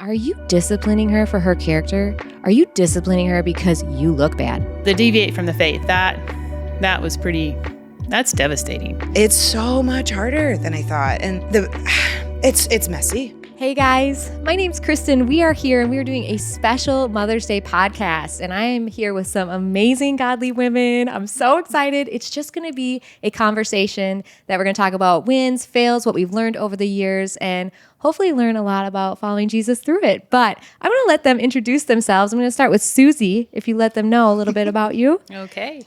Are you disciplining her for her character? Are you disciplining her because you look bad? The deviate from the faith, that was that's devastating. It's so much harder than I thought. And it's messy. Hey guys, my name's Kristen. We are here and we are doing a special Mother's Day podcast. And I am here with some amazing godly women. I'm so excited. It's just going to be a conversation that we're going to talk about wins, fails, what we've learned over the years, and hopefully learn a lot about following Jesus through it. But I'm going to let them introduce themselves. I'm going to start with Susie, if you let them know a little bit about you. Okay.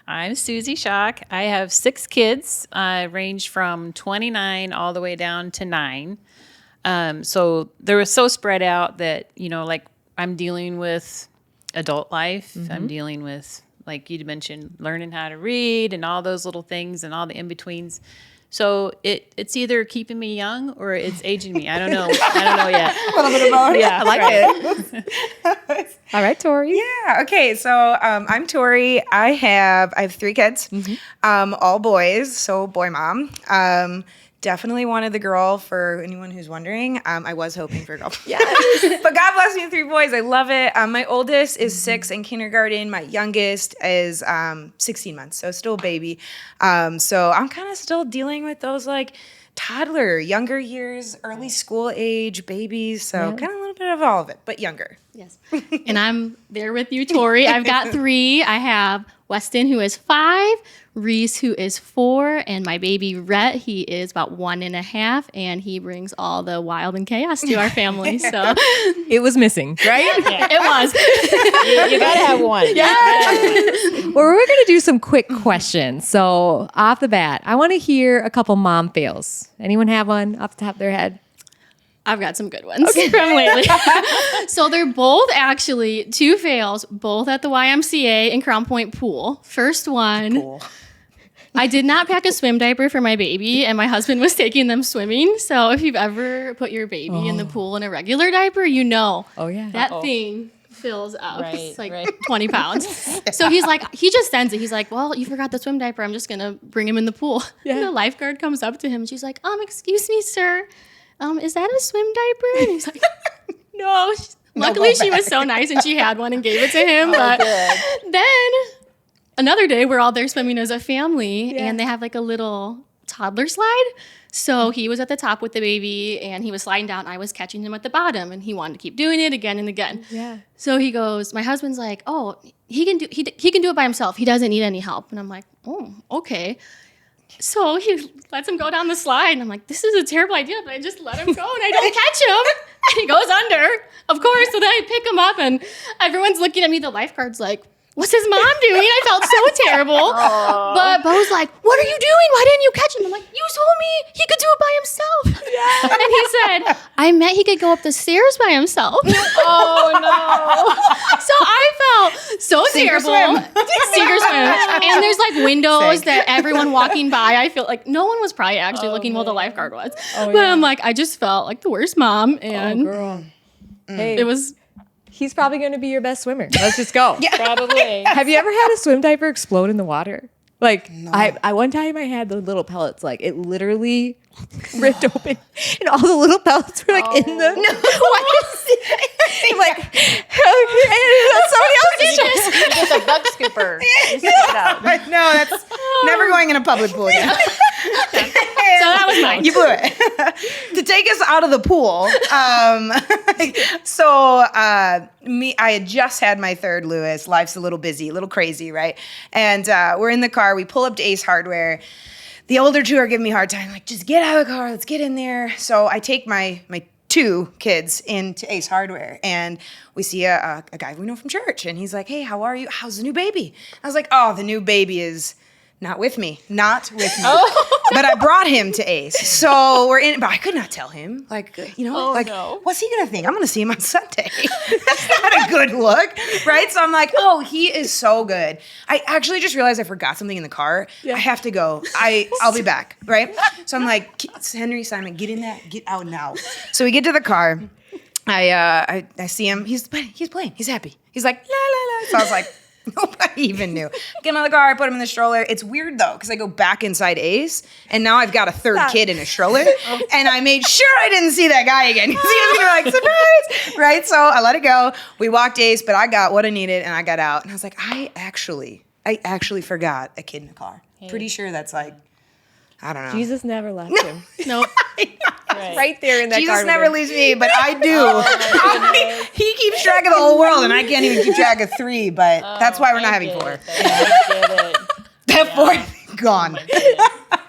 I'm Susie Schock. I have 6 kids, range from 29 all the way down to 9. So they were so spread out that, like I'm dealing with adult life. Mm-hmm. I'm dealing with, like you mentioned, learning how to read and all those little things and all the in-betweens. So it's either keeping me young or it's aging me. I don't know yet. A little bit of both. Yeah, I like it. All right, Tori. Yeah. Okay. So I'm Tori. I have 3 kids, all boys. So boy mom. Definitely wanted the girl, for anyone who's wondering. I was hoping for a girl. Yes. But God bless me with 3 boys. I love it. My oldest is 6 in kindergarten. My youngest is 16 months, so still a baby. So I'm kind of still dealing with those like toddler, younger years, early school age babies. So kind of a little bit of all of it, but younger. Yes. And I'm there with you, Tori. I've got 3. I have Weston, who is 5, Reese, who is 4, and my baby Rhett, he is about 1.5, and he brings all the wild and chaos to our family. So it was missing, right? Yeah. It was. You gotta have one. Yeah. Well, we're going to do some quick questions. So off the bat, I want to hear a couple mom fails. Anyone have one off the top of their head? I've got some good ones from lately. So they're both actually 2 fails, both at the YMCA and Crown Point Pool. First one, cool. I did not pack a swim diaper for my baby, and my husband was taking them swimming. So if you've ever put your baby in the pool in a regular diaper, you know that thing fills up. Right, it's like 20 pounds. So he's like, he just sends it. He's like, well, you forgot the swim diaper. I'm just going to bring him in the pool. Yeah. And the lifeguard comes up to him, and she's like, excuse me, sir. Is that a swim diaper? And he's like, no. Luckily, she was so nice and she had one and gave it to him. But then another day, we're all there swimming as a family, and they have like a little toddler slide. So he was at the top with the baby, and he was sliding down. I was catching him at the bottom, and he wanted to keep doing it again and again. Yeah. So he goes, my husband's like, oh, he can do it by himself. He doesn't need any help. And I'm like, oh, okay. So he lets him go down the slide, and I'm like, this is a terrible idea, but I just let him go, and I don't catch him. And he goes under, of course. So then I pick him up, and everyone's looking at me. The lifeguard's like, what's his mom doing? I felt so terrible. But Bo's like, what are you doing? Why didn't you catch him? I'm like, you told me he could do it by himself. Yeah. And he said, I meant he could go up the stairs by himself. Oh, no. So I felt so terrible. Sink or swim. And there's like windows that everyone walking by, I feel like no one was probably actually looking while the lifeguard was. But I'm like, I just felt like the worst mom. And girl. Hey. It was... He's probably going to be your best swimmer. Let's just go. Yeah, probably. Have you ever had a swim diaper explode in the water? Like, no. I one time I had the little pellets, like it literally ripped open, and all the little pellets were like in the. No. I'm like, somebody else is just. Just a bug scooper. No, that's never going in a public pool again. So that was mine. You blew it. To take us out of the pool, I had just had my 3rd Lewis. Life's a little busy, a little crazy, right? And we're in the car. We pull up to Ace Hardware. The older 2 are giving me a hard time, like, just get out of the car. Let's get in there. So I take my 2 kids into Ace Hardware, and we see a guy we know from church. And he's like, hey, how are you? How's the new baby? I was like, oh, the new baby is... Not with me. But I brought him to Ace. So we're in, but I could not tell him. Like, what's he going to think? I'm going to see him on Sunday. That's not a good look, right? So I'm like, oh, he is so good. I actually just realized I forgot something in the car. Yeah. I have to go. I'll be back, right? So I'm like, Henry, Simon, get in that. Get out now. So we get to the car. I see him. He's playing. He's happy. He's like, la, la, la. So I was like, nobody even knew. Get him in the car, I put him in the stroller. It's weird though, because I go back inside Ace, and now I've got a 3rd kid in a stroller, and I made sure I didn't see that guy again. Because he was gonna be like, surprise! right? So I let it go. We walked Ace, but I got what I needed and I got out. And I was like, I actually forgot a kid in the car. Pretty sure that's like, I don't know. Jesus never left him. Nope. Right there in that Jesus car. never leaves me, but I do. He keeps track of the whole world, and I can't even keep track of 3, but that's why we're not having 4. I get it. That 4 gone.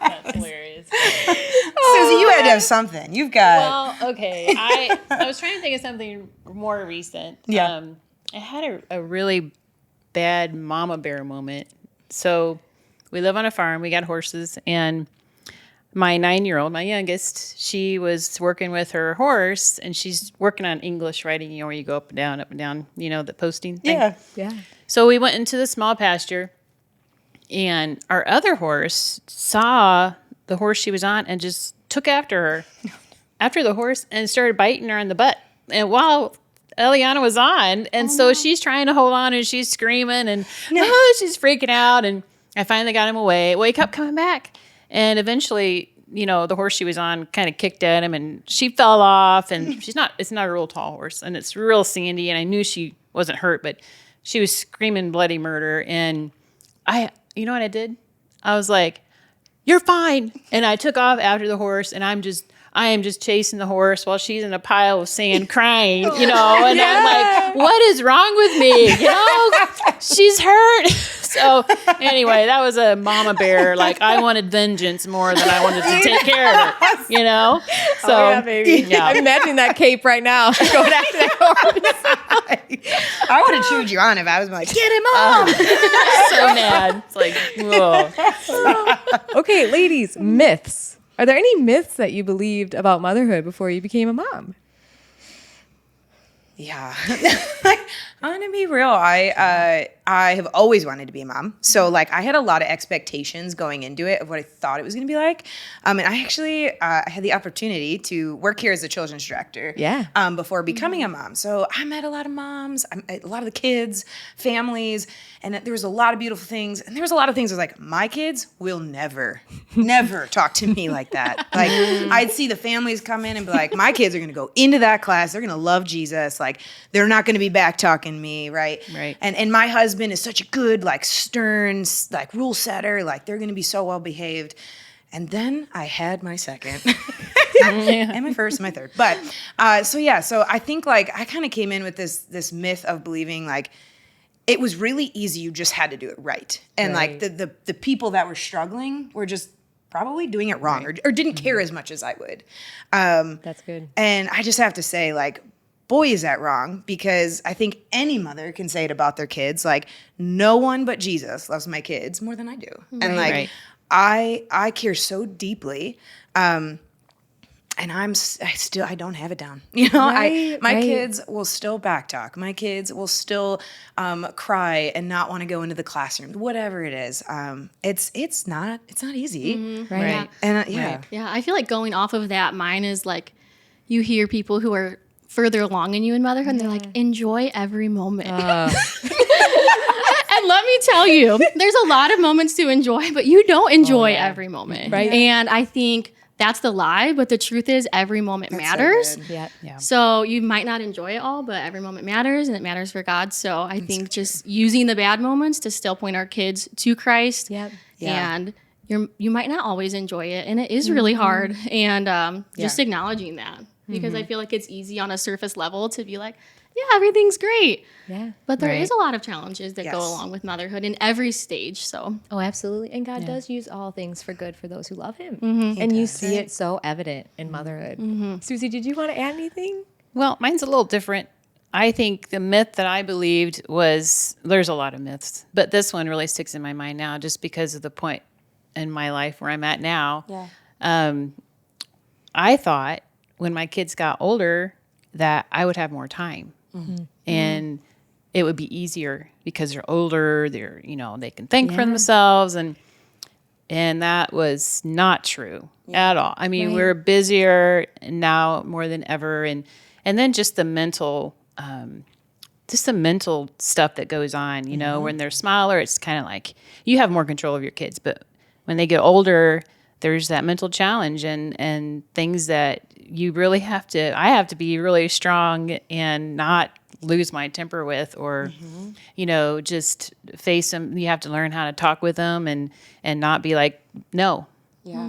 That's hilarious. Susie, you had to have something. You've got... Well, okay. I was trying to think of something more recent. Yeah. I had a really bad mama bear moment. So we live on a farm. We got horses, and my 9-year-old, my youngest, she was working with her horse, and she's working on English writing, where you go up and down, the posting thing. Yeah. So we went into the small pasture, and our other horse saw the horse she was on and just took after the horse and started biting her on the butt. And while Eliana was on, and she's trying to hold on, and she's screaming, and she's freaking out, and I finally got him away. Well, he kept coming back. And eventually, the horse she was on kind of kicked at him, and she fell off, and it's not a real tall horse, and it's real sandy, and I knew she wasn't hurt, but she was screaming bloody murder. And you know what I did? I was like, "You're fine." And I took off after the horse, and I am just chasing the horse while she's in a pile of sand crying, and I'm like, what is wrong with me? She's hurt. So anyway, that was a mama bear. Like, I wanted vengeance more than I wanted to take care of her, So, yeah, baby. Yeah. I'm imagining that cape right now. Going after that horse. I would have cheered you on if I was like, get him on. So mad. It's like, whoa. Okay, ladies, myths. Are there any myths that you believed about motherhood before you became a mom? Yeah. I'm going to be real. I have always wanted to be a mom. So I had a lot of expectations going into it of what I thought it was going to be like. And I actually had the opportunity to work here as a children's director before becoming a mom. So I met a lot of moms, a lot of the kids, families, and there was a lot of beautiful things. And there was a lot of things that was like, my kids will never talk to me like that. Like, I'd see the families come in and be like, my kids are going to go into that class. They're going to love Jesus. Like, they're not going to be back talking me, right? Right. And my husband is such a good, stern, rule setter. Like, they're going to be so well behaved. And then I had my second, and my first, and my third. But so I think I kind of came in with this myth of believing it was really easy. You just had to do it right, and the people that were struggling were just probably doing it wrong or didn't care as much as I would. That's good. And I just have to say, boy, is that wrong, because I think any mother can say it about their kids. No one but Jesus loves my kids more than I do. And I care so deeply. And I don't have it down. My kids will still backtalk. My kids will still cry and not want to go into the classroom, whatever it is. It's not easy. Mm-hmm. Right. Yeah. And Yeah, I feel like going off of that, mine is you hear people who are further along in you in motherhood, and they're like, enjoy every moment. And let me tell you, there's a lot of moments to enjoy, but you don't enjoy every moment. Right. And I think that's the lie, but the truth is every moment matters. So Yeah. So you might not enjoy it all, but every moment matters, and it matters for God. So I think just using the bad moments to still point our kids to Christ. Yep. And you might not always enjoy it, and it is really hard. And just acknowledging that, because I feel like it's easy on a surface level to be like, yeah, everything's great. Yeah. But there is a lot of challenges that go along with motherhood in every stage. So Oh, absolutely. And God does use all things for good for those who love him. And you see it so evident in motherhood. Susie, did you want to add anything? Well, mine's a little different. I think the myth that I believed was, there's a lot of myths, but this one really sticks in my mind now just because of the point in my life where I'm at now. Yeah. I thought when my kids got older that I would have more time and it would be easier because they're older, they can think for themselves, and that was not true at all. I mean, we're busier now more than ever, and then just the mental stuff that goes on, when they're smaller, it's kind of like you have more control of your kids, but when they get older, there's that mental challenge and things that I have to be really strong and not lose my temper with, or, just face them. You have to learn how to talk with them and not be like, no,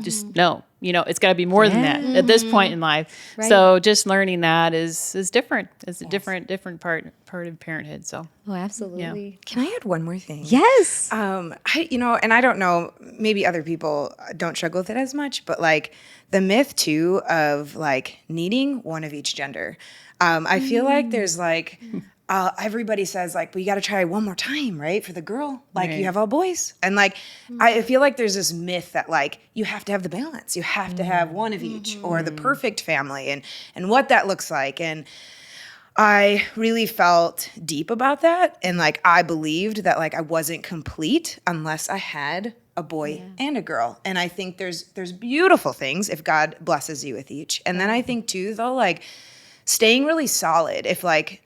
just no, it's got to be more than that at this point in life. Right. So just learning that is different. It's a different part of parenthood. So. Oh, absolutely. Yeah. Can I add one more thing? Yes. And I don't know, maybe other people don't struggle with it as much, but like the myth too of like needing one of each gender. I feel like there's like, everybody says like, well, you got to try one more time, right? For the girl, like you have all boys. And like, I feel like there's this myth that like, you have to have the balance. You have to have one of each or the perfect family and what that looks like. And I really felt deep about that. And like, I believed that like I wasn't complete unless I had a boy and a girl. And I think there's beautiful things if God blesses you with each. And then I think too, though, like staying really solid. If like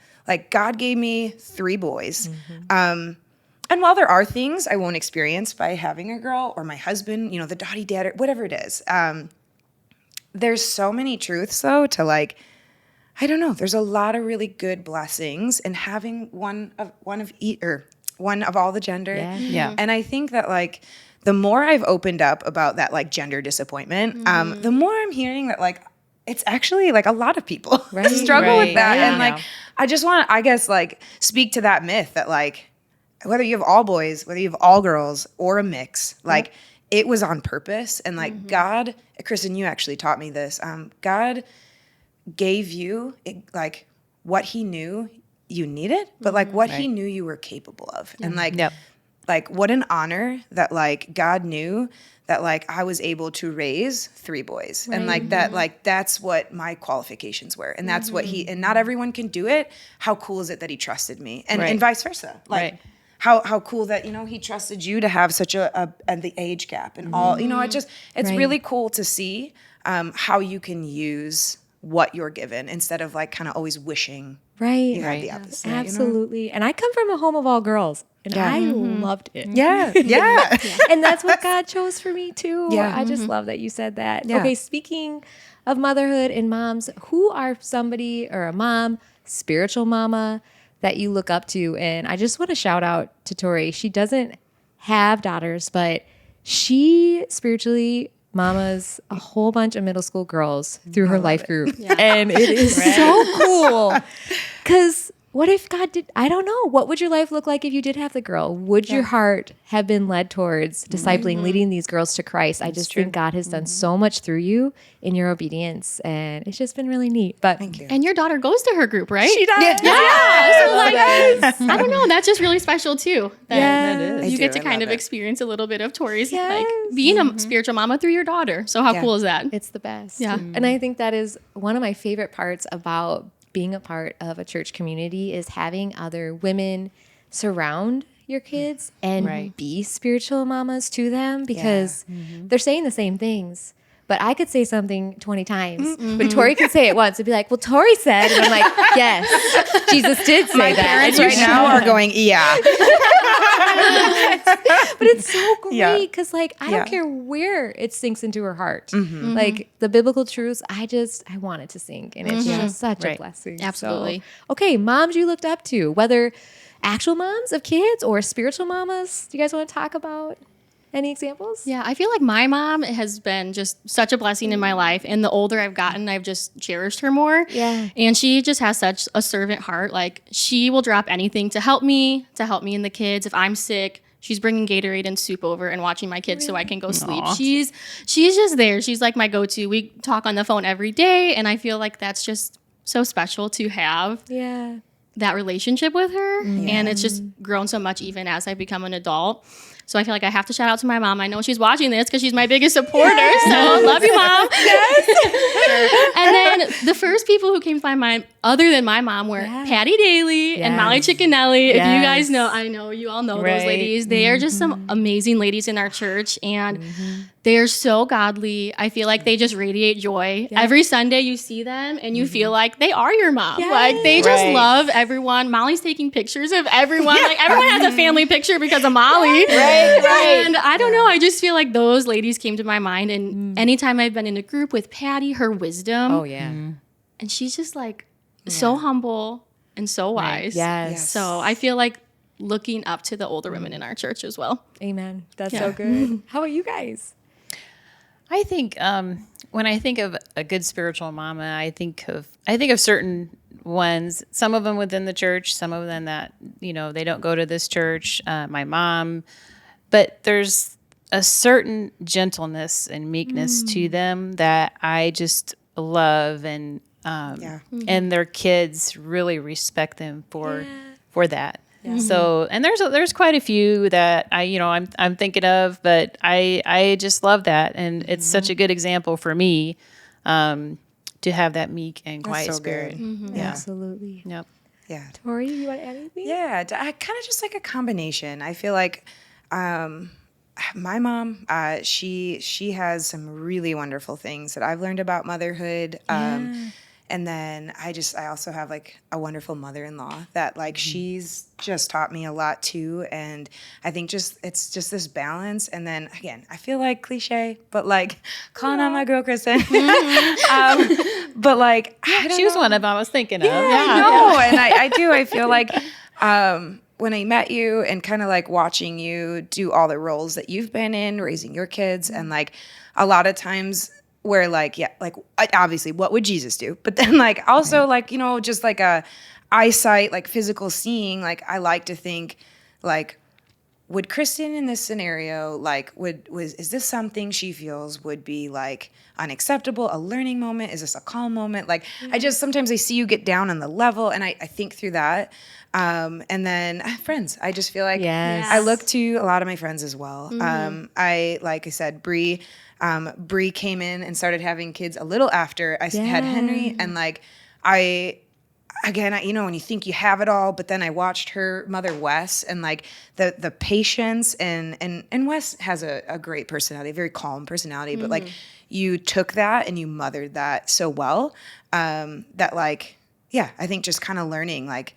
God gave me 3 boys. And while there are things I won't experience by having a girl or my husband, the dotty dad or whatever it is, there's so many truths though to like, I don't know, there's a lot of really good blessings in having one of all the gender. Yeah. And I think that like the more I've opened up about that like gender disappointment, the more I'm hearing that like it's actually like a lot of people struggle with that. And like I just want to, I guess, like speak to that myth that like whether you have all boys, whether you have all girls or a mix, like it was on purpose. And like God, Kristen, you actually taught me this. God gave you like what he knew you needed, but like what he knew you were capable of. And like what an honor that like God knew that like I was able to raise 3 boys and like that, like that's what my qualifications were. And that's what and not everyone can do it. How cool is it that he trusted me and vice versa. Like how cool that, he trusted you to have such the age gap and all, it's really cool to see how you can use what you're given instead of like kind of always wishing you had the opposite. Absolutely. And I come from a home of all girls and I loved it. Yeah. And that's what God chose for me too. I just love that you said that. Okay, speaking of motherhood and moms, who are somebody or a mom, spiritual mama that you look up to? And I just want to shout out to Tori. She doesn't have daughters, but she spiritually mamas a whole bunch of middle school girls through her life group. And it is so cool. Because what if God did, I don't know, what would your life look like if you did have the girl? Would your heart have been led towards discipling, leading these girls to Christ? I just think God has done so much through you in your obedience, and it's just been really neat. But thank you. And your daughter goes to her group, right? She does. Yeah. So like, I don't know, that's just really special too. That is. You get to kind of experience a little bit of Tori's like being a spiritual mama through your daughter. So how cool is that? It's the best. Yeah. And I think that is one of my favorite parts about being a part of a church community is having other women surround your kids and be spiritual mamas to them, because they're saying the same things. But I could say something 20 times, but Tori could say it once and be like, well, Tori said, and I'm like, yes, Jesus did say My that. parents right now are going, But it's so great because like, I don't care where it sinks into her heart. Like the biblical truths, I want it to sink, and it's just such a blessing. Absolutely. So, okay, moms you looked up to, whether actual moms of kids or spiritual mamas. Do you guys want to talk about any examples? Yeah, I feel like my mom has been just such a blessing in my life. And the older I've gotten, I've just cherished her more. Yeah. And she just has such a servant heart. Like she will drop anything to help me and the kids. If I'm sick, she's bringing Gatorade and soup over and watching my kids so I can go sleep. She's just there. She's like my go-to. We talk on the phone every day. And I feel like that's just so special to have that relationship with her. And it's just grown so much even as I've become an adult. So I feel like I have to shout out to my mom. I know she's watching this because she's my biggest supporter. So love you, Mom. And then the first people who came to my mind, other than my mom, were Patty Daly and Molly Chickenelli. If you guys know, I know you all know those ladies. They are just some amazing ladies in our church, and they are so godly. I feel like they just radiate joy. Every Sunday you see them and you feel like they are your mom. Like they just love everyone. Molly's taking pictures of everyone. Like everyone has a family picture because of Molly. Right. And I don't know. I just feel like those ladies came to my mind. And anytime I've been in a group with Patty, her wisdom. Oh, yeah. And she's just like so humble and so wise. Yes. So I feel like looking up to the older women in our church as well. Amen. That's so good. How about you guys? I think when I think of a good spiritual mama, I think of certain ones. Some of them within the church, some of them that they don't go to this church. My mom, but there's a certain gentleness and meekness to them that I just love, and their kids really respect them for that. Yeah. So, and there's quite a few that I'm thinking of, but I just love that, and it's such a good example for me to have that meek and quiet spirit. Yeah. Absolutely. Yep. Yeah. Tori, you want to add anything? Yeah, I kind of just like a combination. I feel like my mom, she has some really wonderful things that I've learned about motherhood. And then I also have like a wonderful mother-in-law that like she's just taught me a lot too. And I think it's just this balance. And then again, I feel like cliche, but like calling out my girl Kristen. But like She was one of them I was thinking of. Yeah. And I do. I feel like when I met you and kind of like watching you do all the roles that you've been in, raising your kids, and like a lot of times where like, obviously what would Jesus do? But then like also like, just like a eyesight, like physical seeing, like I like to think like, would Kristen in this scenario, like is this something she feels would be like unacceptable, a learning moment? Is this a calm moment? Like sometimes I see you get down on the level, and I think through that. And then friends, I just feel like I look to a lot of my friends as well. Like I said, Bree came in and started having kids a little after I had Henry, and like when you think you have it all, but then I watched her mother Wes, and like the patience, and Wes has a great personality, a very calm personality, but like you took that and you mothered that so well, that like, I think just kind of learning like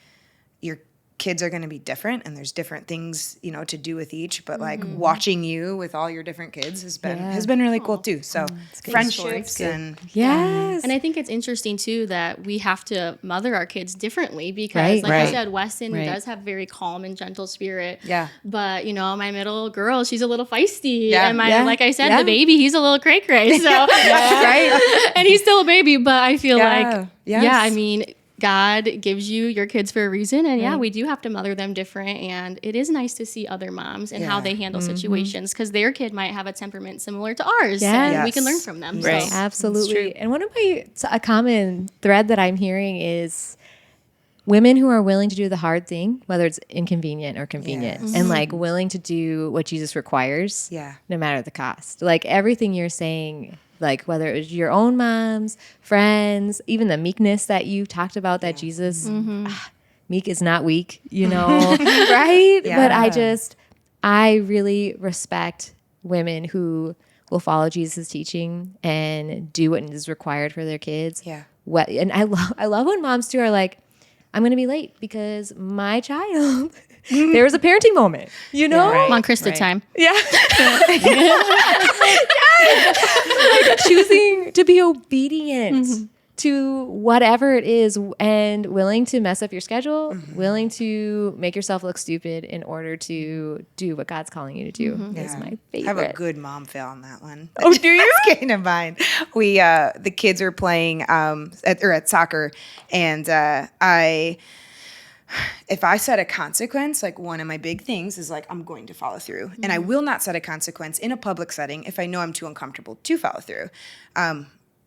your kids are going to be different, and there's different things, to do with each, but like watching you with all your different kids has been really cool too. So friendships and and I think it's interesting too that we have to mother our kids differently, because like I said, Weston does have very calm and gentle spirit. Yeah. But my middle girl, she's a little feisty. Yeah. And like I said, the baby, he's a little cray-cray. So and he's still a baby, but I feel like I mean, God gives you your kids for a reason, and we do have to mother them different, and it is nice to see other moms and how they handle situations, because their kid might have a temperament similar to ours, and we can learn from them. Right. So. Absolutely. And one of a common thread that I'm hearing is women who are willing to do the hard thing, whether it's inconvenient or convenient, and like willing to do what Jesus requires, no matter the cost. Like everything you're saying, like whether it was your own moms, friends, even the meekness that you talked about, that Jesus, meek is not weak, right? Yeah. But I really respect women who will follow Jesus' teaching and do what is required for their kids. Yeah. And I love when moms too are like, I'm going to be late because my child... there was a parenting moment, Come on, Krista time. Yeah. Like choosing to be obedient to whatever it is, and willing to mess up your schedule, willing to make yourself look stupid in order to do what God's calling you to do is my favorite. I have a good mom fail on that one. Oh, do you? That's getting in mind. We, the kids are playing at soccer, and if I set a consequence, like one of my big things is like, I'm going to follow through. And I will not set a consequence in a public setting if I know I'm too uncomfortable to follow through.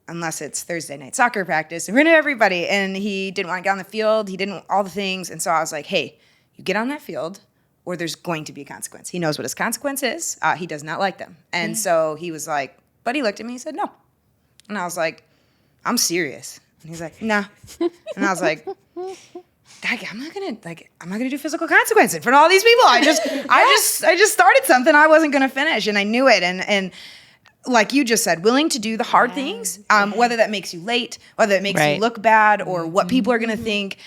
Unless it's Thursday night soccer practice in front of everybody. And he didn't want to get on the field. He didn't, all the things. And so I was like, hey, you get on that field or there's going to be a consequence. He knows what his consequence is. He does not like them. And so he was like, but he looked at me and said, no. And I was like, I'm serious. And he's like, nah. And I was like, I'm not gonna do physical consequence in front of all these people. I just started something I wasn't gonna finish, and I knew it. And like you just said, willing to do the hard things, whether that makes you late, whether it makes you look bad, or what people are going to think.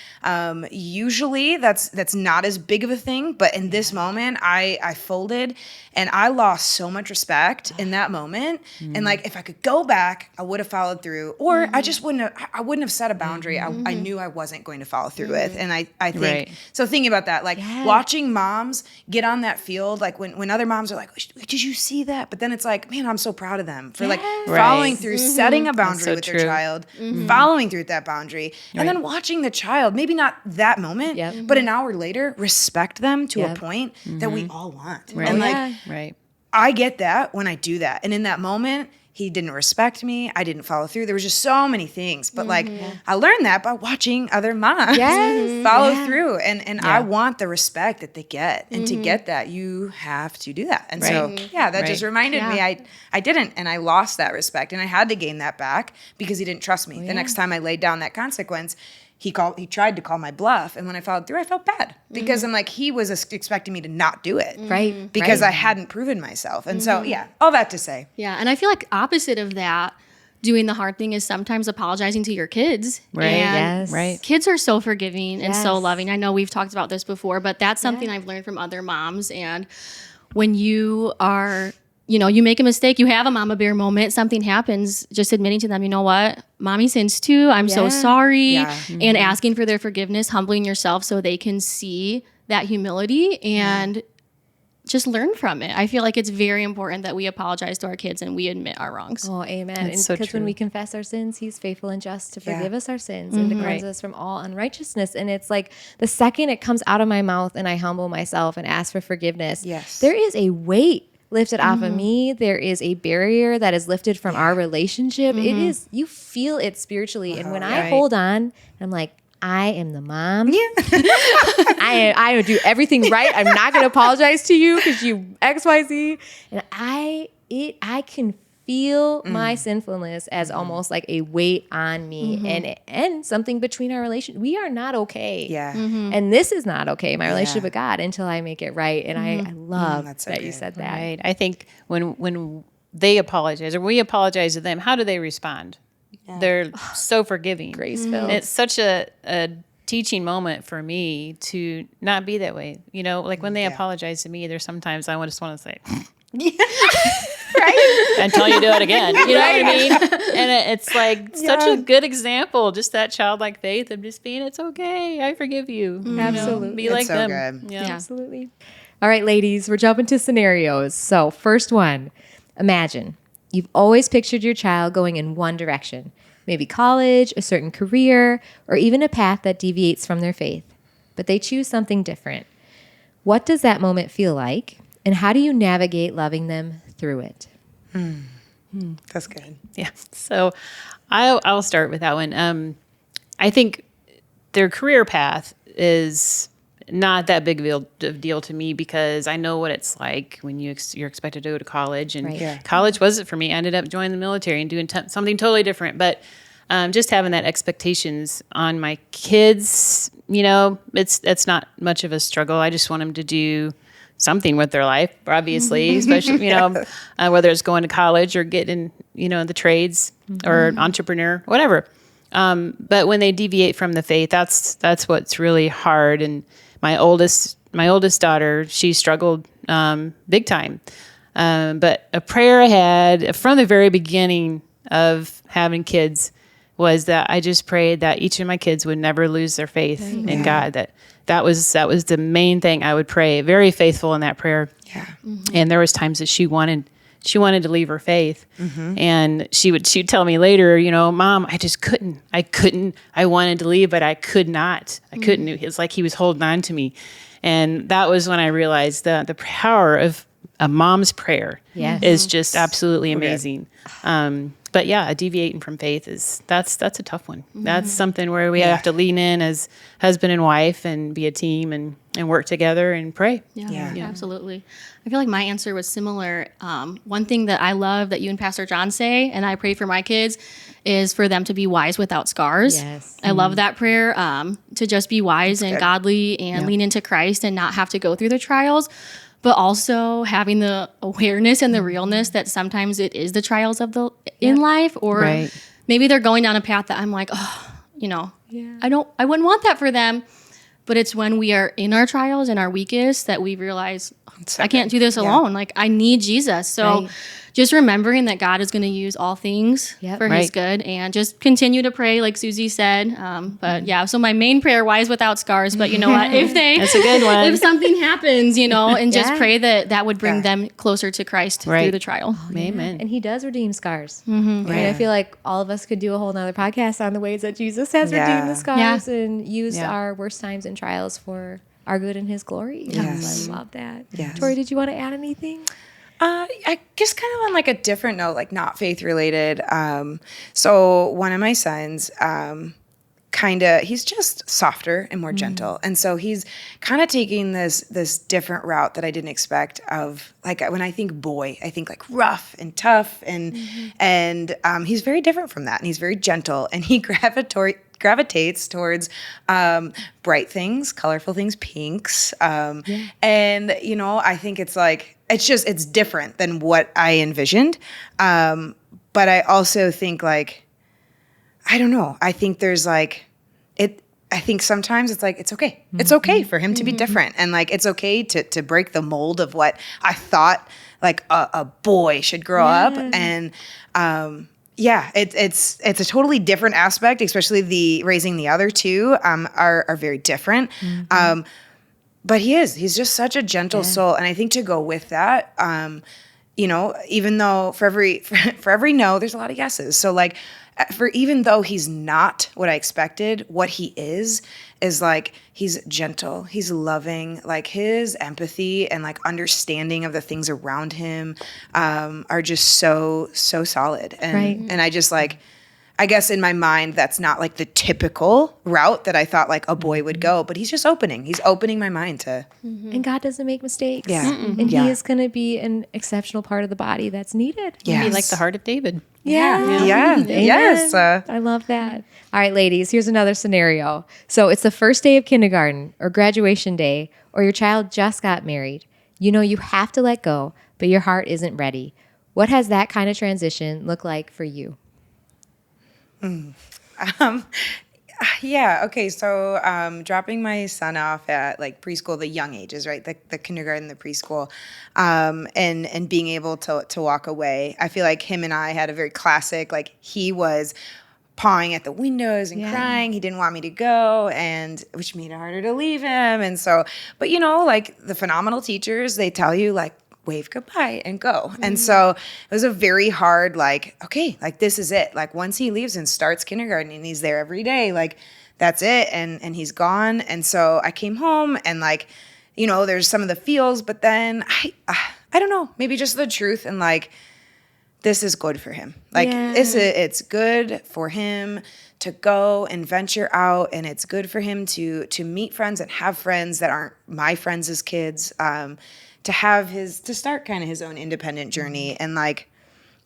Usually that's not as big of a thing, but in this moment, I folded, and I lost so much respect in that moment. And like, if I could go back, I would have followed through, or I just wouldn't have set a boundary. I knew I wasn't going to follow through with. And I think, so thinking about that, like watching moms get on that field, like when other moms are like, did you see that? But then it's like, man, I'm so proud of them for like following through, setting a boundary with their child, following through with that boundary, and then watching the child, maybe not that moment, but an hour later, respect them to a point that we all want. And like, I get that when I do that. And in that moment, he didn't respect me. I didn't follow through. There was just so many things. But like, I learned that by watching other moms follow through. And I want the respect that they get. And to get that, you have to do that. And so, that just reminded me I didn't. And I lost that respect. And I had to gain that back because he didn't trust me. The next time I laid down that consequence, he tried to call my bluff. And when I followed through, I felt bad because I'm like, he was expecting me to not do it. Right. Because I hadn't proven myself. And so, all that to say. Yeah. And I feel like opposite of that, doing the hard thing is sometimes apologizing to your kids. Right. And kids are so forgiving and so loving. I know we've talked about this before, but that's something I've learned from other moms. And when you are, you make a mistake, you have a mama bear moment, something happens, just admitting to them, you know what, mommy sins too, I'm so sorry, and asking for their forgiveness, humbling yourself so they can see that humility and just learn from it. I feel like it's very important that we apologize to our kids and we admit our wrongs. Oh, amen. That's Because so when we confess our sins, he's faithful and just to forgive us our sins and to cleanse us from all unrighteousness. And it's like the second it comes out of my mouth and I humble myself and ask for forgiveness, there is a weight lifted off of me. There is a barrier that is lifted from our relationship. It is, you feel it spiritually. And when I hold on, I'm like, I am the mom. I would do everything right. I'm not going to apologize to you because you X, Y, Z. And I can feel my sinfulness as almost like a weight on me and something between our relation. We are not okay. And this is not okay, my relationship with God, until I make it right. And I love that you said that. Right. I think when they apologize or we apologize to them, how do they respond? They're so forgiving. Grace-filled. It's such a teaching moment for me to not be that way. Like when they apologize to me, there's sometimes I just want to say, right? Until you do it again. You know what I mean? And it's like such a good example, just that childlike faith of just being, it's okay, I forgive you. Absolutely. Be like so them. good. Yeah. Absolutely. All right, ladies, we're jumping to scenarios. So first one, imagine you've always pictured your child going in one direction, maybe college, a certain career, or even a path that deviates from their faith, but they choose something different. What does that moment feel like? And how do you navigate loving them through it? That's good. Yeah. So I'll start with that one. I think their career path is not that big of a deal to me because I know what it's like when you're expected to go to college. And college wasn't for me. I ended up joining the military and doing something totally different. But just having that expectations on my kids, it's not much of a struggle. I just want them to do something with their life, obviously, especially, whether it's going to college or getting, the trades or entrepreneur, whatever. But when they deviate from the faith, that's what's really hard. And my oldest daughter, she struggled big time. But a prayer I had from the very beginning of having kids was that I just prayed that each of my kids would never lose their faith in God. That was the main thing I would pray. Very faithful in that prayer. Yeah. And there was times that she wanted to leave her faith, and she'd tell me later, Mom, I just couldn't. I wanted to leave, but I could not. I couldn't. It's like he was holding on to me, and that was when I realized the power of a mom's prayer is just absolutely amazing. But yeah, deviating from faith that's a tough one. That's something where we have to lean in as husband and wife and be a team and work together and pray. Yeah, absolutely. I feel like my answer was similar. One thing that I love that you and Pastor John say, and I pray for my kids, is for them to be wise without scars. Yes. I love that prayer, to just be wise and godly and lean into Christ and not have to go through the trials. but also having the awareness and the realness that sometimes it is the trials of in life, or maybe they're going down a path that I'm like, oh, you know, I wouldn't want that for them. But it's when we are in our trials and our weakest that we realize, I can't do this alone. Like, I need Jesus. So just remembering that God is going to use all things for his good, and just continue to pray, like Susie said. But yeah, so my main prayer, wise without scars. But you know what? If That's a good one. if something happens, you know, and just pray that would bring them closer to Christ through the trial. Amen. And he does redeem scars. Right? I feel like all of us could do a whole nother podcast on the ways that Jesus has redeemed the scars and used our worst times and trials for our good and his glory. Yes. I love that. Yes. Tori, did you want to add anything? I guess kind of on like a different note, like not faith related. So one of my sons, he's just softer and more gentle. And so he's kind of taking this different route that I didn't expect of, like, when I think boy, I think like rough and tough, and he's very different from that. And he's very gentle, and he gravitates towards bright things, colorful things, pinks. And, you know, I think it's like, it's different than what I envisioned. But I also think, like, I don't know. I think there's like, I think sometimes it's like, it's okay. It's okay for him to be different. And like, it's okay to break the mold of what I thought like a boy should grow up. And, it's a totally different aspect, especially the raising the other two, are very different. But he's just such a gentle soul. And I think to go with that, you know, even though for every no, there's a lot of yeses. So like, even though he's not what I expected, what he is like, he's gentle, he's loving, like his empathy and like understanding of the things around him are just so solid. And I just like, I guess in my mind, that's not like the typical route that I thought like a boy would go, but he's opening my mind to. And God doesn't make mistakes. Yeah. And he is going to be an exceptional part of the body that's needed. Yes. Be like the heart of David. Yes. I love that. All right, ladies, here's another scenario. So it's the first day of kindergarten or graduation day, or your child just got married. You know you have to let go, but your heart isn't ready. What has that kind of transition look like for you? Okay. So, dropping my son off at like preschool, the young ages, right? The kindergarten, the preschool, and being able to walk away. I feel like him and I had a very classic, like he was pawing at the windows and crying. He didn't want me to go, and which made it harder to leave him. And so, but you know, like the phenomenal teachers, they tell you like, wave goodbye and go. And so it was a very hard, like, okay, like this is it. Like once he leaves and starts kindergarten and he's there every day, like that's it. And he's gone. And so I came home and like, you know, there's some of the feels, but then I don't know, maybe just the truth. And like, this is good for him. Like it's good for him to go and venture out, and it's good for him to meet friends and have friends that aren't my friends as kids, to start kind of his own independent journey. And like,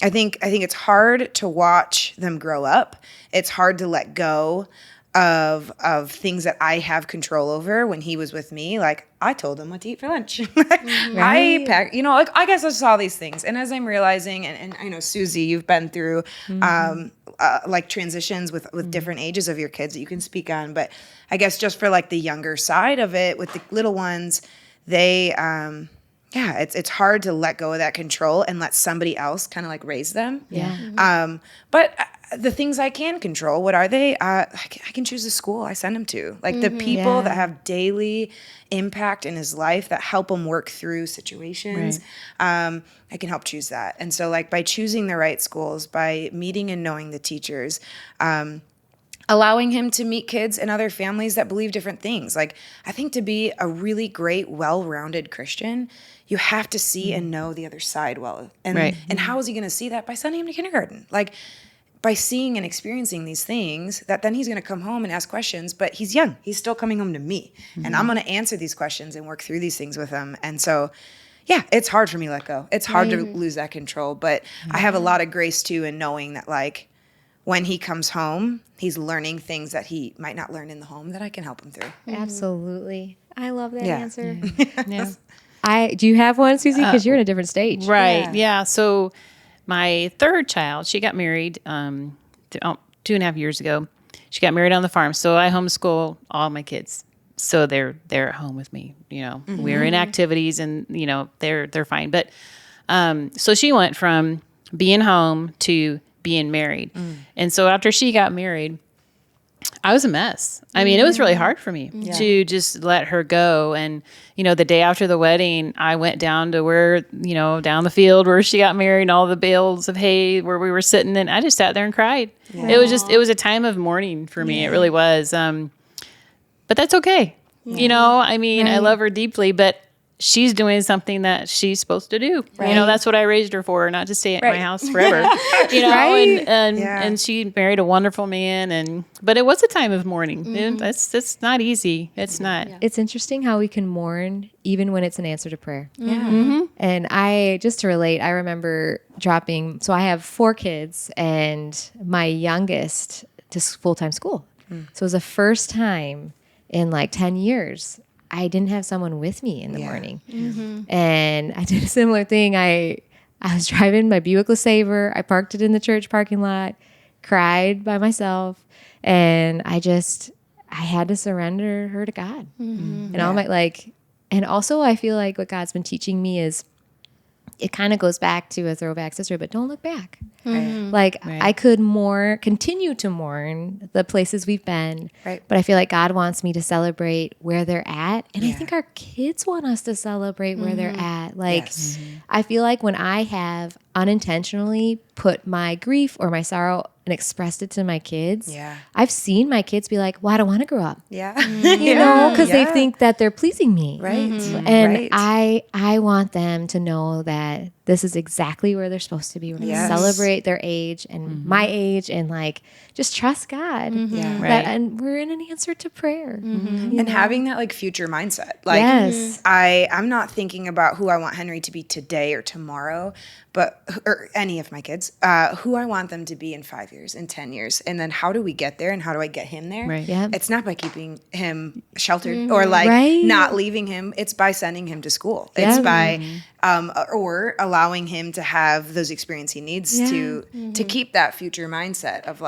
I think it's hard to watch them grow up. It's hard to let go of things that I have control over. When he was with me, like I told him what to eat for lunch. I packed, you know, like I guess I saw these things. And as I'm realizing, and I know Susie, you've been through like transitions with different ages of your kids that you can speak on. But I guess just for like the younger side of it with the little ones, they it's hard to let go of that control and let somebody else kind of like raise them. But the things I can control, what are they? I can choose the school I send him to. Like the people that have daily impact in his life that help him work through situations. I can help choose that. And so like by choosing the right schools, by meeting and knowing the teachers, allowing him to meet kids and other families that believe different things. Like I think to be a really great, well-rounded Christian, you have to see and know the other side well. And how is he going to see that? By sending him to kindergarten. Like by seeing and experiencing these things, that then he's going to come home and ask questions, but he's young. He's still coming home to me. And I'm going to answer these questions and work through these things with him. And so, it's hard for me to let go. It's hard to lose that control. But I have a lot of grace too in knowing that like when he comes home, he's learning things that he might not learn in the home that I can help him through. Absolutely. I love that answer. Do you have one, Susie? Because you're in a different stage. Right. Yeah. So my third child, she got married 2.5 years ago. She got married on the farm. So I homeschool all my kids. So they're at home with me. We're in activities and, they're fine. But so she went from being home to being married. And so after she got married, I was a mess. I mean, it was really hard for me to just let her go. And, the day after the wedding, I went down to where, down the field where she got married and all the bales of hay where we were sitting. And I just sat there and cried. Yeah. It was a time of mourning for me. It really was. But that's okay. I love her deeply, but she's doing something that she's supposed to do. Right. That's what I raised her for, not to stay at my house forever. And she married a wonderful man, but it was a time of mourning. It's not easy. It's not. Yeah. It's interesting how we can mourn even when it's an answer to prayer. Yeah. Mm-hmm. And just to relate, I remember so I have 4 kids and my youngest to full-time school. So it was the first time in like 10 years I didn't have someone with me in the morning. Mm-hmm. And I did a similar thing. I was driving my Buick LeSabre. I parked it in the church parking lot, cried by myself. And I had to surrender her to God. Mm-hmm. And all and also I feel like what God's been teaching me is it kind of goes back to a throwback sister, but don't look back. Mm-hmm. I could continue to mourn the places we've been, but I feel like God wants me to celebrate where they're at. And I think our kids want us to celebrate where they're at. I feel like when I have unintentionally put my grief or my sorrow and expressed it to my kids, I've seen my kids be like, well, I don't want to grow up. Yeah. Because they think that they're pleasing me. Right. Mm-hmm. And I want them to know that this is exactly where they're supposed to be. We're going to celebrate their age and my age and just trust God. Mm-hmm. Yeah. And we're in an answer to prayer. Mm-hmm. And having that future mindset. I'm not thinking about who I want Henry to be today or tomorrow, or any of my kids, who I want them to be in 5 years, in 10 years. And then how do we get there and how do I get him there? Right. Yep. It's not by keeping him sheltered or not leaving him. It's by sending him to school. It's by or allowing him to have those experiences he needs to keep that future mindset of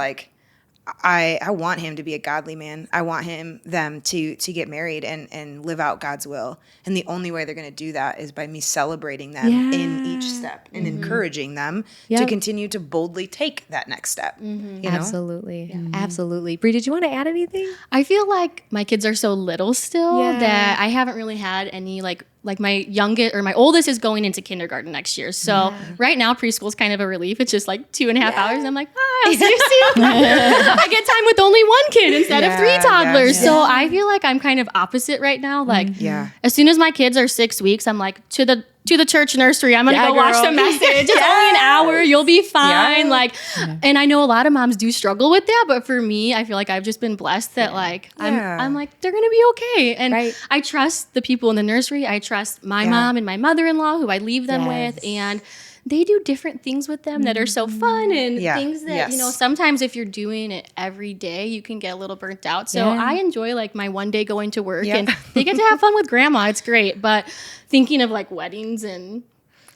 I want him to be a godly man. I want them to get married and live out God's will. And the only way they're going to do that is by me celebrating them in each step and encouraging them to continue to boldly take that next step. Mm-hmm. Absolutely. Yeah. Mm-hmm. Absolutely. Bree, did you want to add anything? I feel like my kids are so little still that I haven't really had any my oldest is going into kindergarten next year. So right now preschool is kind of a relief. It's just 2.5 hours. And I'm like, hi, I'll see you soon. I get time with only 1 kid instead of 3 toddlers. So I feel like I'm kind of opposite right now. As soon as my kids are 6 weeks, I'm to the church nursery. I'm going to go watch the message. It's only an hour. You'll be fine. And I know a lot of moms do struggle with that. But for me, I feel like I've just been blessed that I'm they're going to be okay. And I trust the people in the nursery. I trust my mom and my mother-in-law who I leave them with. And they do different things with them that are so fun and things that, sometimes if you're doing it every day, you can get a little burnt out. So I enjoy my one day going to work and they get to have fun with grandma. It's great. But thinking of weddings and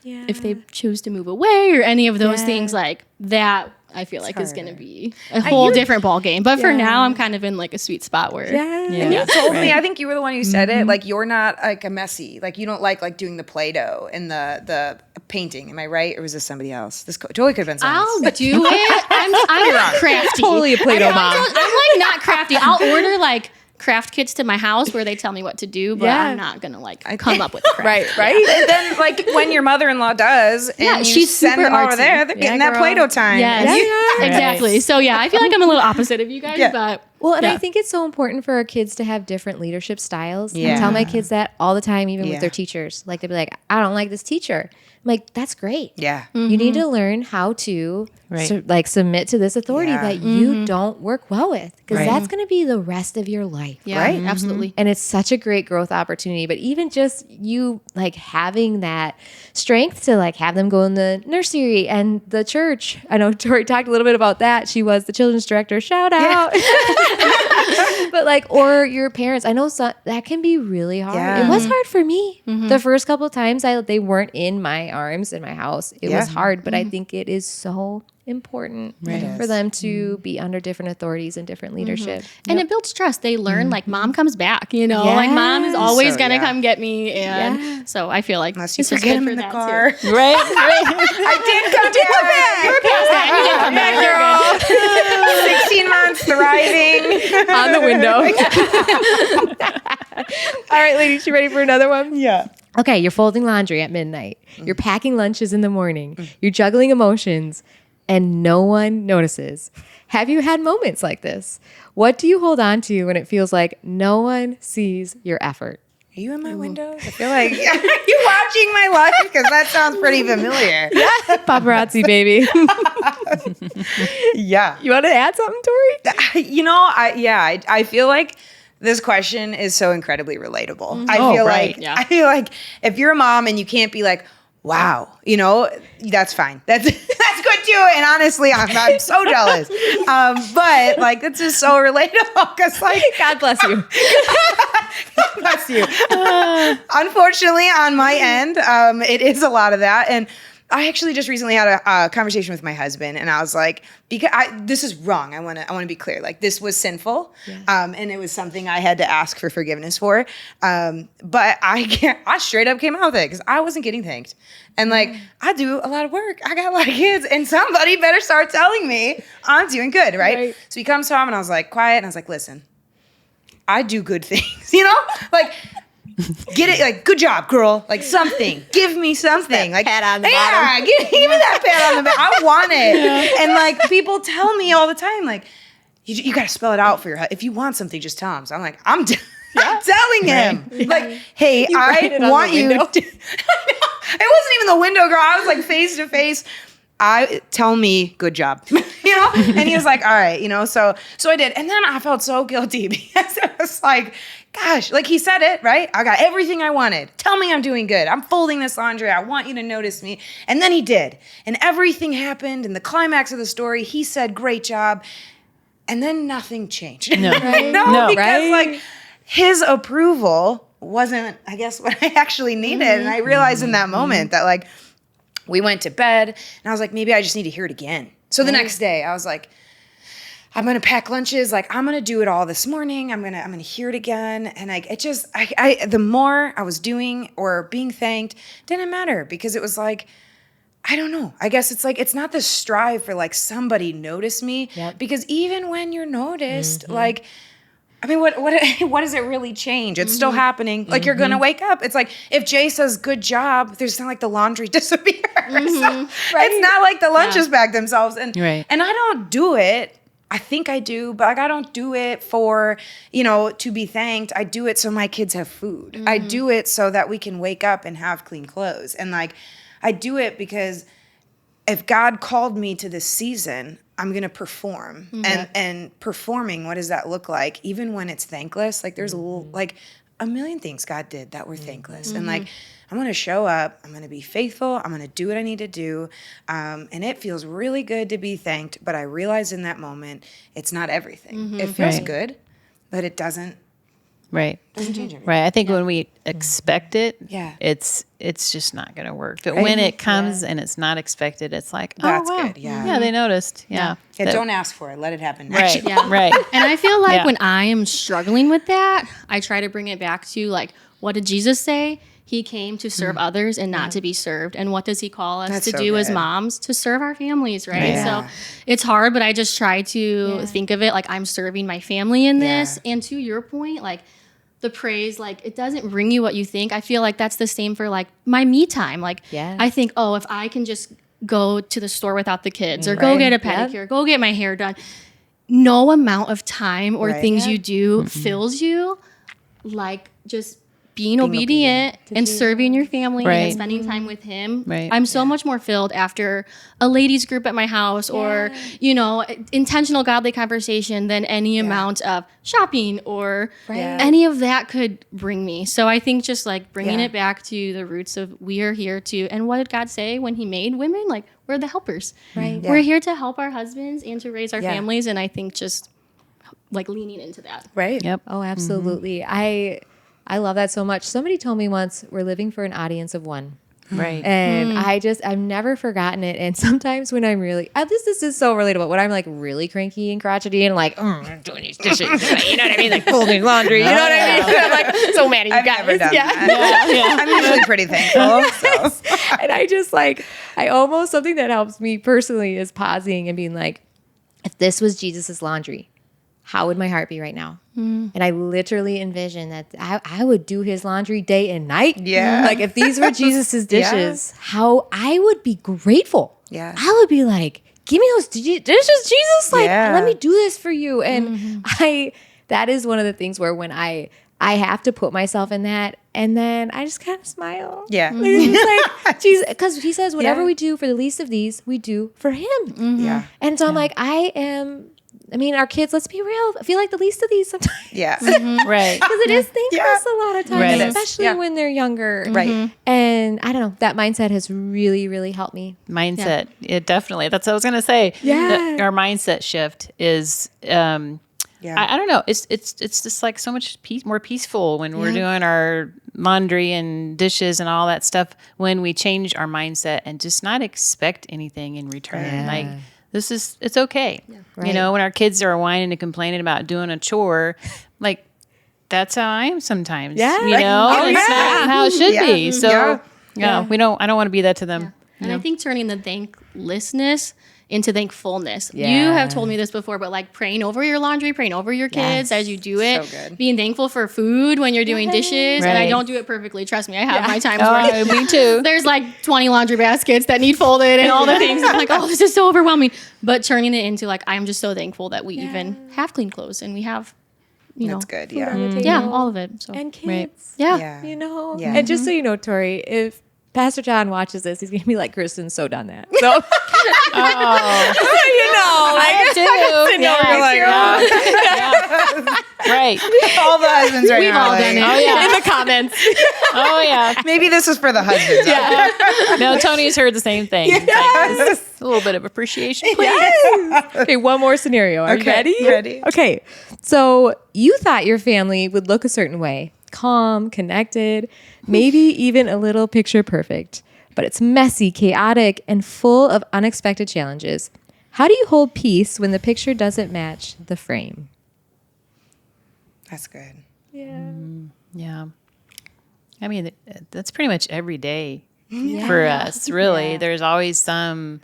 if they choose to move away or any of those things that, I feel is going to be a whole different ball game. But for now, I'm kind of in a sweet spot where. And you told me, I think you were the one who said it. You're not a messy. You don't like doing the Play-Doh and the painting. Am I right? Or was this somebody else? This totally could have been someone else. I'll do it. I'm not crafty. Totally a Play-Doh mom. I'm not crafty. I'll order craft kits to my house where they tell me what to do, but I'm not gonna come up with craft. Right. And then when your mother-in-law does, and you send them over there, they're getting that Play-Doh time. Yes. Exactly. So I feel like I'm a little opposite of you guys, but. Well, and I think it's so important for our kids to have different leadership styles. I tell my kids that all the time, even with their teachers. They'll be like, I don't like this teacher. I'm like, that's great. Yeah. Mm-hmm. You need to learn how to submit to this authority that you don't work well with. Because that's going to be the rest of your life. Yeah, right? Absolutely. And it's such a great growth opportunity. But even just you having that strength to have them go in the nursery and the church. I know Tori talked a little bit about that. She was the children's director. Shout out. But like, or your parents, I know that can be really hard. Yeah. It was hard for me. The first couple of times they weren't in my arms in my house. It was hard, but I think it is so important for them to be under different authorities and different leadership. And it builds trust. They learn like mom comes back, like mom is always So, gonna come get me. And so I feel like Unless you this is forget good him for in the that car. too. Right. I did come back. You did come back. You're good. 16 months thriving. On the window. All right, ladies, you ready for another one? Yeah. Okay, you're folding laundry at midnight. You're packing lunches in the morning. You're juggling emotions, and no one notices. Have you had moments like this? What do you hold on to when it feels like no one sees your effort? Are you in my windows? I feel like, are you watching my life? Because that sounds pretty familiar. Paparazzi, baby. Yeah. You want to add something, Tori? I feel like this question is so incredibly relatable. I Oh, feel right. like I feel like if you're a mom and you can't be like, wow, that's fine. That's good too. And honestly, I'm so jealous. But like, it's just so relatable because like, God bless you. bless you. Unfortunately, on my end, it is a lot of that. And I actually just recently had a conversation with my husband, and I was like, because this is wrong. I want to be clear. Like, this was sinful, and it was something I had to ask for forgiveness for. But I straight up came out with it because I wasn't getting thanked. And like, I do a lot of work. I got a lot of kids, and somebody better start telling me I'm doing good, right? So he comes home, and I was like, quiet, and I was like, listen, I do good things, like. Get it, like, good job, girl. Like, something. Give me something. Like, pat on the bottom. Give me that pat on the back. I want it. And like, people tell me all the time, like, you got to spell it out for your husband. If you want something, just tell him. So I'm like, I'm telling him, like, hey, I want you. It wasn't even the window, girl. I was like face to face. Tell me, good job, And he was like, all right, So I did, and then I felt so guilty because it was like, gosh, like he said it right. I got everything I wanted. Tell me I'm doing good. I'm folding this laundry. I want you to notice me. And then he did, and everything happened. And the climax of the story, he said, great job, and then nothing changed. No, because right? like his approval wasn't, I guess, what I actually needed, and I realized in that moment that like. We went to bed, and I was like, maybe I just need to hear it again. So the next day, I was like, I'm gonna pack lunches. Like, I'm gonna do it all this morning. I'm gonna hear it again. And like, it just, the more I was doing or being thanked, didn't matter because it was like, I don't know. I guess it's like, it's not the strive for like somebody notice me, because even when you're noticed, like. I mean, what does it really change? It's still happening. Like, you're going to wake up. It's like, if Jay says, good job, there's not like the laundry disappears. So, it's not like the lunches back themselves. And and I don't do it. I think I do, but like, I don't do it for, to be thanked. I do it so my kids have food. I do it so that we can wake up and have clean clothes. And like, I do it because if God called me to this season, I'm going to perform. And performing, what does that look like? Even when it's thankless, like there's like a million things God did that were thankless. And like, I'm going to show up. I'm going to be faithful. I'm going to do what I need to do. And it feels really good to be thanked. But I realize in that moment, it's not everything. It feels good, but it doesn't. Right. Doesn't change everything. Right. I think when we expect it, Yeah. it's just not going to work. But when it comes and it's not expected, it's like, That's oh, wow. good, yeah. Yeah, they noticed. Yeah. Yeah, don't ask for it. Let it happen Right. naturally. Yeah. Right. And I feel like Yeah. when I am struggling with that, I try to bring it back to like, what did Jesus say? He came to serve others and not to be served. And what does he call us That's to so do as good. moms? To serve our families, right? Yeah. So it's hard, but I just try to think of it like I'm serving my family in this. Yeah. And to your point, like the praise, like it doesn't bring you what you think. I feel like that's the same for like my me time. Like I think, oh, if I can just go to the store without the kids or go get a pedicure, go get my hair done. No amount of time or things you do fills you like just being obedient and serving your family and spending time with him. Right. I'm so much more filled after a ladies group at my house or, intentional godly conversation than any amount of shopping or any of that could bring me. So I think just like bringing it back to the roots of we are here to, and what did God say when he made women? Like we're the helpers. Right. We're here to help our husbands and to raise our families. And I think just like leaning into that. Right. Yep. Oh, absolutely. I love that so much. Somebody told me once, we're living for an audience of one. Right. And I've never forgotten it. And sometimes when I'm really, this is so relatable. When I'm like really cranky and crotchety and like, I'm doing these dishes, you know what I mean? Like folding laundry, you know what I mean? I'm like so mad at you I've guys. never done that. I'm usually pretty thankful. So. And I just like, something that helps me personally is pausing and being like, if this was Jesus's laundry, how would my heart be right now? And I literally envision that I would do his laundry day and night. Yeah. Like if these were Jesus's dishes, how I would be grateful. Yeah. I would be like, give me those dishes, Jesus. Like, let me do this for you. And that is one of the things where when I have to put myself in that, and then I just kind of smile. Yeah. It's like, Jesus, because he says, whatever we do for the least of these, we do for him. Yeah. And so I'm like, our kids, let's be real, I feel like the least of these sometimes. Yeah. Right. Because it is thankless a lot of times, Right. especially when they're younger. Right. And I don't know, that mindset has really, really helped me. Mindset. It definitely. That's what I was going to say. Yeah. Our mindset shift is, I don't know. It's just like so much more peaceful when we're doing our laundry and dishes and all that stuff, when we change our mindset and just not expect anything in return. Yeah. Like, it's okay. Right. You know, when our kids are whining and complaining about doing a chore, like, that's how I am sometimes. Yeah. You know, it's not how it should be. So, I don't want to be that to them. And I think turning the thanklessness into thankfulness. Yeah. You have told me this before, but like praying over your laundry, praying over your kids as you do it. So good. Being thankful for food when you're doing dishes. And I Right. don't do it perfectly. Trust me, I have my times where Oh, me too. there's like 20 laundry baskets that need folded and all the things. I'm like, oh, this is so overwhelming. But turning it into like, I'm just so thankful that we even have clean clothes and we have, you know. That's good. food Yeah. on the table. Yeah, all of it. So And kids. Right. yeah. Yeah. You know? Yeah. And just so you know, Tori, if Pastor John watches this, he's going to be like, Kristen's so done that. So, you know, I do. Right. All the husbands right We've now. all like, done it. Oh, yeah. in the comments. Oh, yeah. Maybe this was for the husbands. Yeah. No, Tony's heard the same thing. It's like, just a little bit of appreciation, please. Okay, one more scenario. Are you ready? Ready. Okay. So you thought your family would look a certain way, calm, connected, maybe even a little picture perfect, but it's messy, chaotic, and full of unexpected challenges. How do you hold peace when the picture doesn't match the frame? That's good. Yeah. Yeah. I mean, that's pretty much every day for us, really. Yeah. There's always some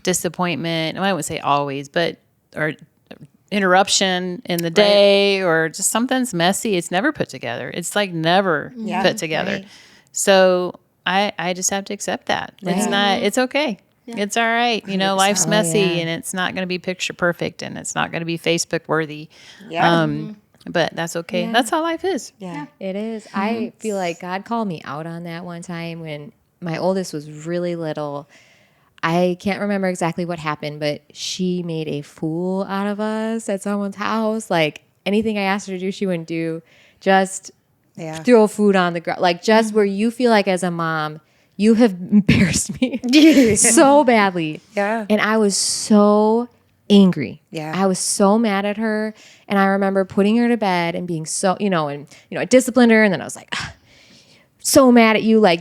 disappointment. Well, I wouldn't say always, but or interruption in the day, or just something's messy. It's never put together. It's like never put together. Right. So I just have to accept that. It's not, it's okay. It's all right. You know, life's messy and it's not going to be picture perfect and it's not going to be Facebook worthy. Yeah. But that's okay. That's how life is. Yeah. It is. I feel like God called me out on that one time when my oldest was really little. I can't remember exactly what happened, but she made a fool out of us at someone's house. Like anything I asked her to do, she wouldn't do. Just throw food on the ground. Like just where you feel like as a mom, you have embarrassed me so badly. Yeah. And I was so angry. Yeah. I was so mad at her. And I remember putting her to bed and being so, I disciplined her. And then I was like, so mad at you. Like,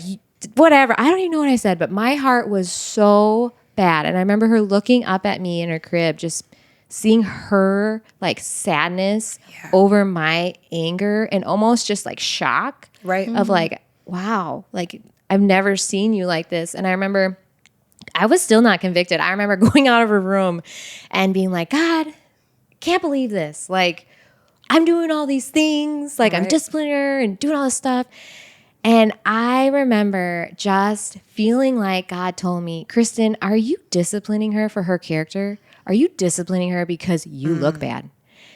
whatever. I don't even know what I said, but my heart was so bad. And I remember her looking up at me in her crib, just seeing her like sadness over my anger and almost just like shock of like, wow, like I've never seen you like this. And I remember I was still not convicted. I remember going out of her room and being like, God, can't believe this. Like I'm doing all these things, like I'm disciplining her and doing all this stuff. And I remember just feeling like God told me, Kristen, are you disciplining her for her character? Are you disciplining her because you look bad?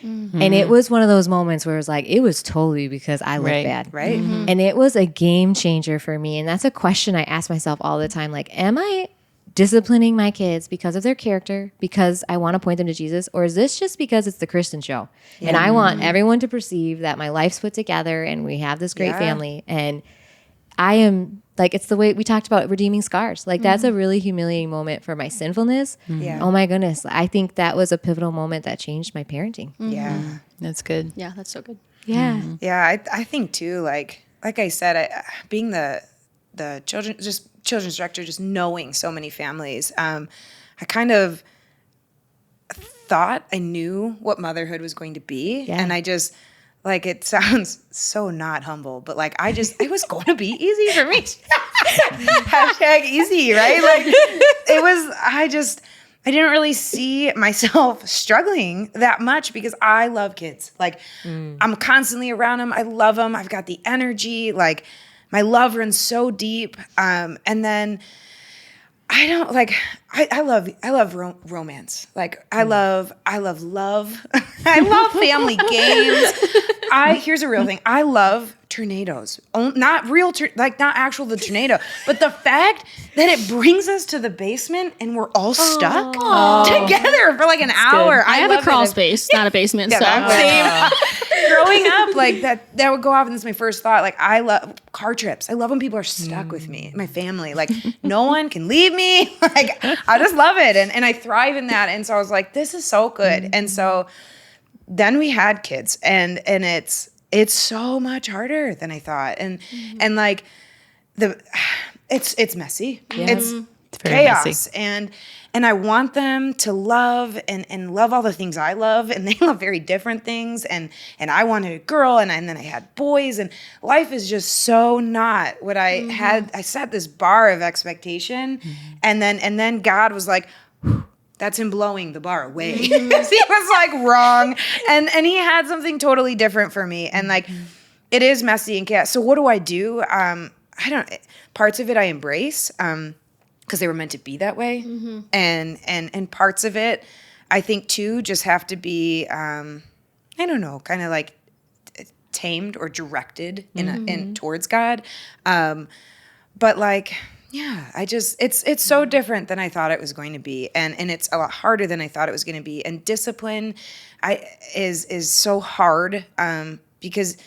Mm-hmm. And it was one of those moments where it was like, it was totally because I look bad. Right. Mm-hmm. And it was a game changer for me. And that's a question I ask myself all the time. Like, am I disciplining my kids because of their character, because I want to point them to Jesus? Or is this just because it's the Christian show? And I want everyone to perceive that my life's put together and we have this great family. And I am Like, it's the way we talked about redeeming scars. Like, that's a really humiliating moment for my sinfulness. Yeah. Oh my goodness. I think that was a pivotal moment that changed my parenting. Yeah. That's good. Yeah, that's so good. Yeah. Yeah, I think too, like I said, being the children's director, just knowing so many families, I kind of thought I knew what motherhood was going to be. Yeah. And I just, like, it sounds so not humble, but like, it was going to be easy for me. Hashtag easy, right? Like, I didn't really see myself struggling that much because I love kids. Like, I'm constantly around them. I love them. I've got the energy. Like, my love runs so deep. And then I don't like, I love romance. Like, I love love. I love family games. Here's a real thing. I love tornadoes. Not real, not actual the tornado, but the fact that it brings us to the basement and we're all stuck together for like an hour. I have a crawl space, not a basement. So Growing up, like that would go off, and this is my first thought. Like, I love car trips. I love when people are stuck with me, my family. Like, no one can leave me. Like, I just love it, and I thrive in that. And so I was like, this is so good. And so then we had kids, and it's so much harder than I thought, and like it's messy. It's very chaos, messy. and I want them to love and love all the things I love, and they love very different things. And I wanted a girl, and then I had boys, and life is just so not what I had. I set this bar of expectation, and then God was like, that's him blowing the bar away. He was like wrong, and he had something totally different for me, and like it is messy and chaos. So what do I do? Parts of it I embrace. Because they were meant to be that way. And parts of it, I think too, just have to be, I don't know, kind of like tamed or directed in towards God. But like, yeah, it's so different than I thought it was going to be. And it's a lot harder than I thought it was going to be. And discipline is so hard because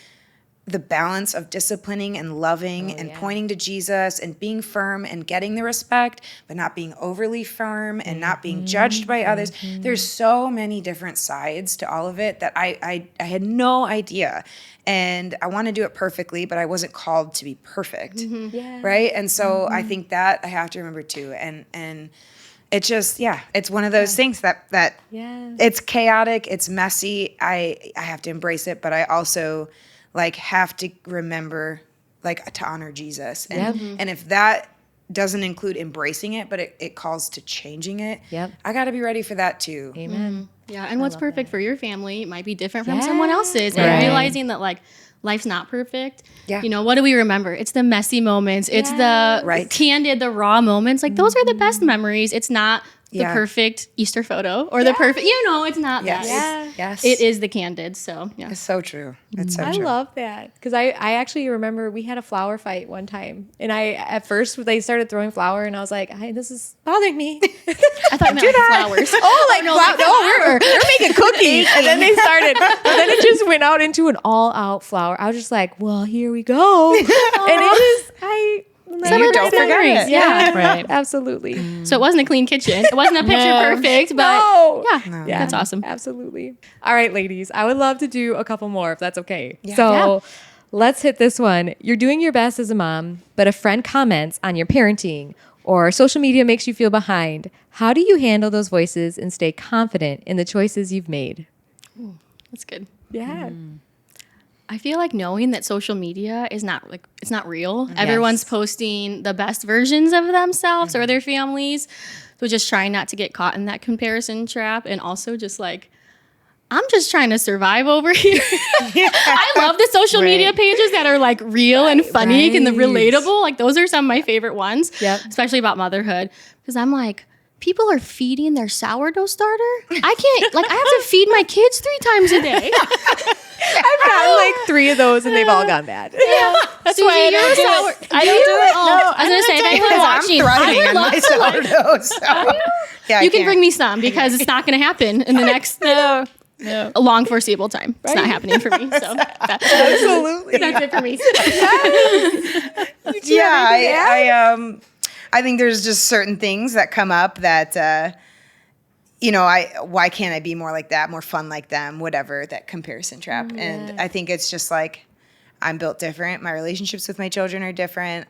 the balance of disciplining and loving and pointing to Jesus and being firm and getting the respect, but not being overly firm and not being judged by others. There's so many different sides to all of it that I had no idea. And I want to do it perfectly, but I wasn't called to be perfect. Right? And so I think that I have to remember too. And it's just, it's one of those things that it's chaotic, it's messy. I have to embrace it, but I also like have to remember like to honor Jesus. And if that doesn't include embracing it, but it calls to changing it, I got to be ready for that too. Amen. Yeah, and what's perfect for your family might be different from someone else's. And realizing that like life's not perfect. You know, what do we remember? It's the messy moments. It's the candid, the raw moments. Like those are the best memories. It's not the perfect Easter photo or the perfect, it's not that. It is the candid. So, It's so true. It's so I true. love that. Because I actually remember we had a flower fight one time. And at first they started throwing flour and I was like, this is bothering me. I thought you meant like flowers. We're making cookies. And then they started, and then it just went out into an all-out flour. I was just like, well, here we go. And it is, you don't forget it. Yeah, Right. Absolutely. So it wasn't a clean kitchen. It wasn't a picture perfect, but that's awesome. Absolutely. All right, ladies, I would love to do a couple more if that's okay. So let's hit this one. You're doing your best as a mom, but a friend comments on your parenting or social media makes you feel behind. How do you handle those voices and stay confident in the choices you've made? Ooh, that's good. Yeah. I feel like knowing that social media is not it's not real. Everyone's posting the best versions of themselves or their families. So just trying not to get caught in that comparison trap, and also just like, I'm just trying to survive over here. I love the social media pages that are like real and funny and the relatable. Like those are some of my favorite ones, especially about motherhood. Because I'm like, people are feeding their sourdough starter. I can't, I have to feed my kids 3 times a day. I've gotten like 3 of those and they've all gone bad. Yeah, that's Susie, why I don't do it. I don't do it. I was gonna say, if anyone's watching, I would love to. sourdough. So. You can bring me some because it's not gonna happen in the next. a long foreseeable time. It's not happening for me. So Absolutely. that's it for me. I think there's just certain things that come up that, why can't I be more like that, more fun like them, whatever, that comparison trap. And I think it's just like, I'm built different. My relationships with my children are different.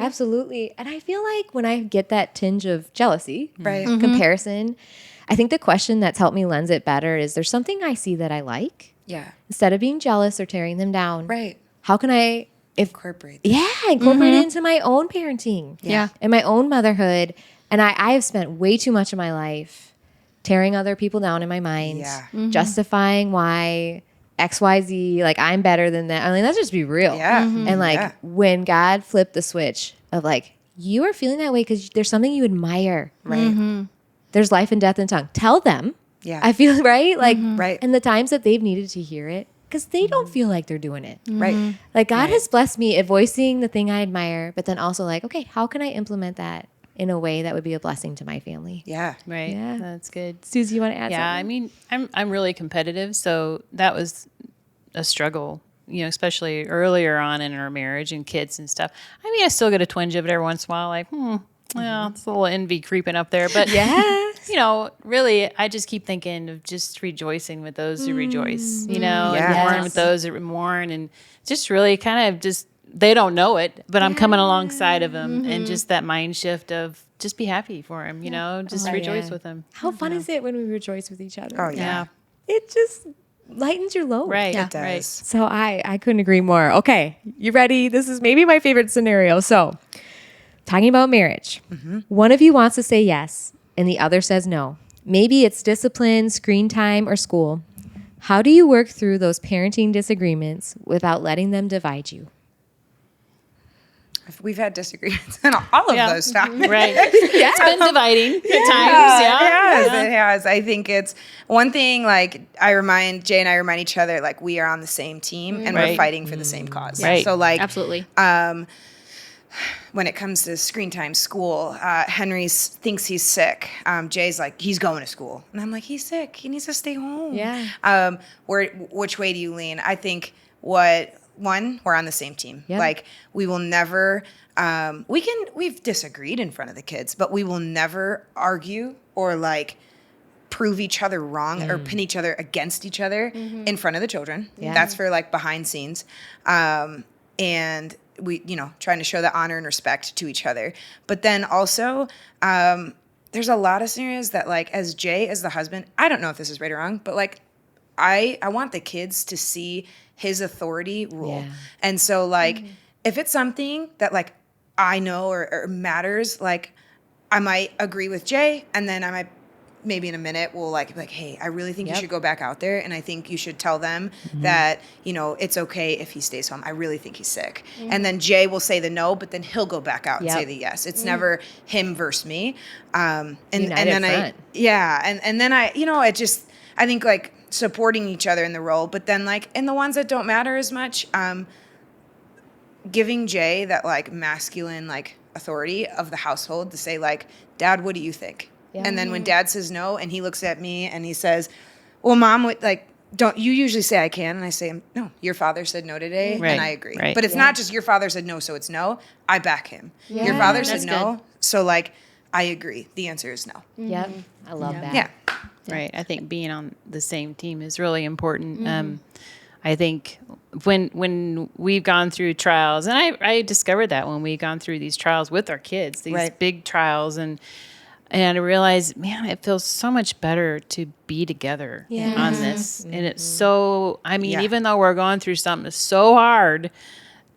Absolutely. And I feel like when I get that tinge of jealousy, Right. comparison, I think the question that's helped me lens it better is, there's something I see that I like. Yeah. Instead of being jealous or tearing them down, Right. how can I Incorporate. incorporate it into my own parenting and my own motherhood? And I have spent way too much of my life tearing other people down in my mind, justifying why XYZ, like I'm better than that. I mean, let's just be real. Yeah. And when God flipped the switch of like, you are feeling that way because there's something you admire. Right. There's life and death in the tongue. Tell them. Yeah. I feel right. Like, Right. and the times that they've needed to hear it, because they don't feel like they're doing it. Right. Like God has blessed me at voicing the thing I admire, but then also like, okay, how can I implement that in a way that would be a blessing to my family? Yeah. Right. Yeah. That's good. Susie, you want to add Yeah, I something? mean, I'm really competitive, so that was a struggle, especially earlier on in our marriage and kids and stuff. I mean, I still get a twinge of it every once in a while, like, well, it's a little envy creeping up there. But, really, I just keep thinking of just rejoicing with those who rejoice, and mourn with those that mourn, and just really kind of just, they don't know it, but I'm coming alongside of them, and just that mind shift of just be happy for him, just rejoice with them. How fun is it when we rejoice with each other? Oh, yeah. It just lightens your load. Right. It does. Right. So I couldn't agree more. Okay, you ready? This is maybe my favorite scenario. So, talking about marriage, one of you wants to say yes and the other says no. Maybe it's discipline, screen time, or school. How do you work through those parenting disagreements without letting them divide you? We've had disagreements on all of those times. Right. It's been dividing at times. Yeah. It has. I think it's one thing, like Jay and I remind each other, like we are on the same team and we're fighting for the same cause. Right. So like, Absolutely. when it comes to screen time, school, Henry thinks he's sick. Jay's like, he's going to school. And I'm like, he's sick. He needs to stay home. Yeah. Which way do you lean? I think we're on the same team. Yeah. Like we will never, we've disagreed in front of the kids, but we will never argue or like prove each other wrong or pin each other against each other in front of the children. Yeah. That's for like behind scenes. And we, trying to show the honor and respect to each other. But then also, there's a lot of scenarios that like, as Jay, as the husband, I don't know if this is right or wrong, but like, I want the kids to see his authority rule. Yeah. And so like, if it's something that like I know or matters, like I might agree with Jay and then I might maybe in a minute we'll be like, hey, I really think you should go back out there and I think you should tell them that, it's okay if he stays home. I really think he's sick. And then Jay will say the no, but then he'll go back out and say the yes. It's never him versus me. And then I think like supporting each other in the role, but then like in the ones that don't matter as much, giving Jay that like masculine like authority of the household to say like, Dad, what do you think? Yeah. And then when Dad says no and he looks at me and he says, well, Mom, don't you usually say I can? And I say, no, your father said no today and I agree. Right. But it's not just your father said no, so it's no. I back him. Yeah. Your father said no, good. So like I agree. The answer is no. Yep. I love that. Yeah. Right. I think being on the same team is really important. I think when we've gone through trials, and I discovered that when we've gone through these trials with our kids, these big trials, and I realized, man, it feels so much better to be together on this. And it's so, even though we're going through something so hard,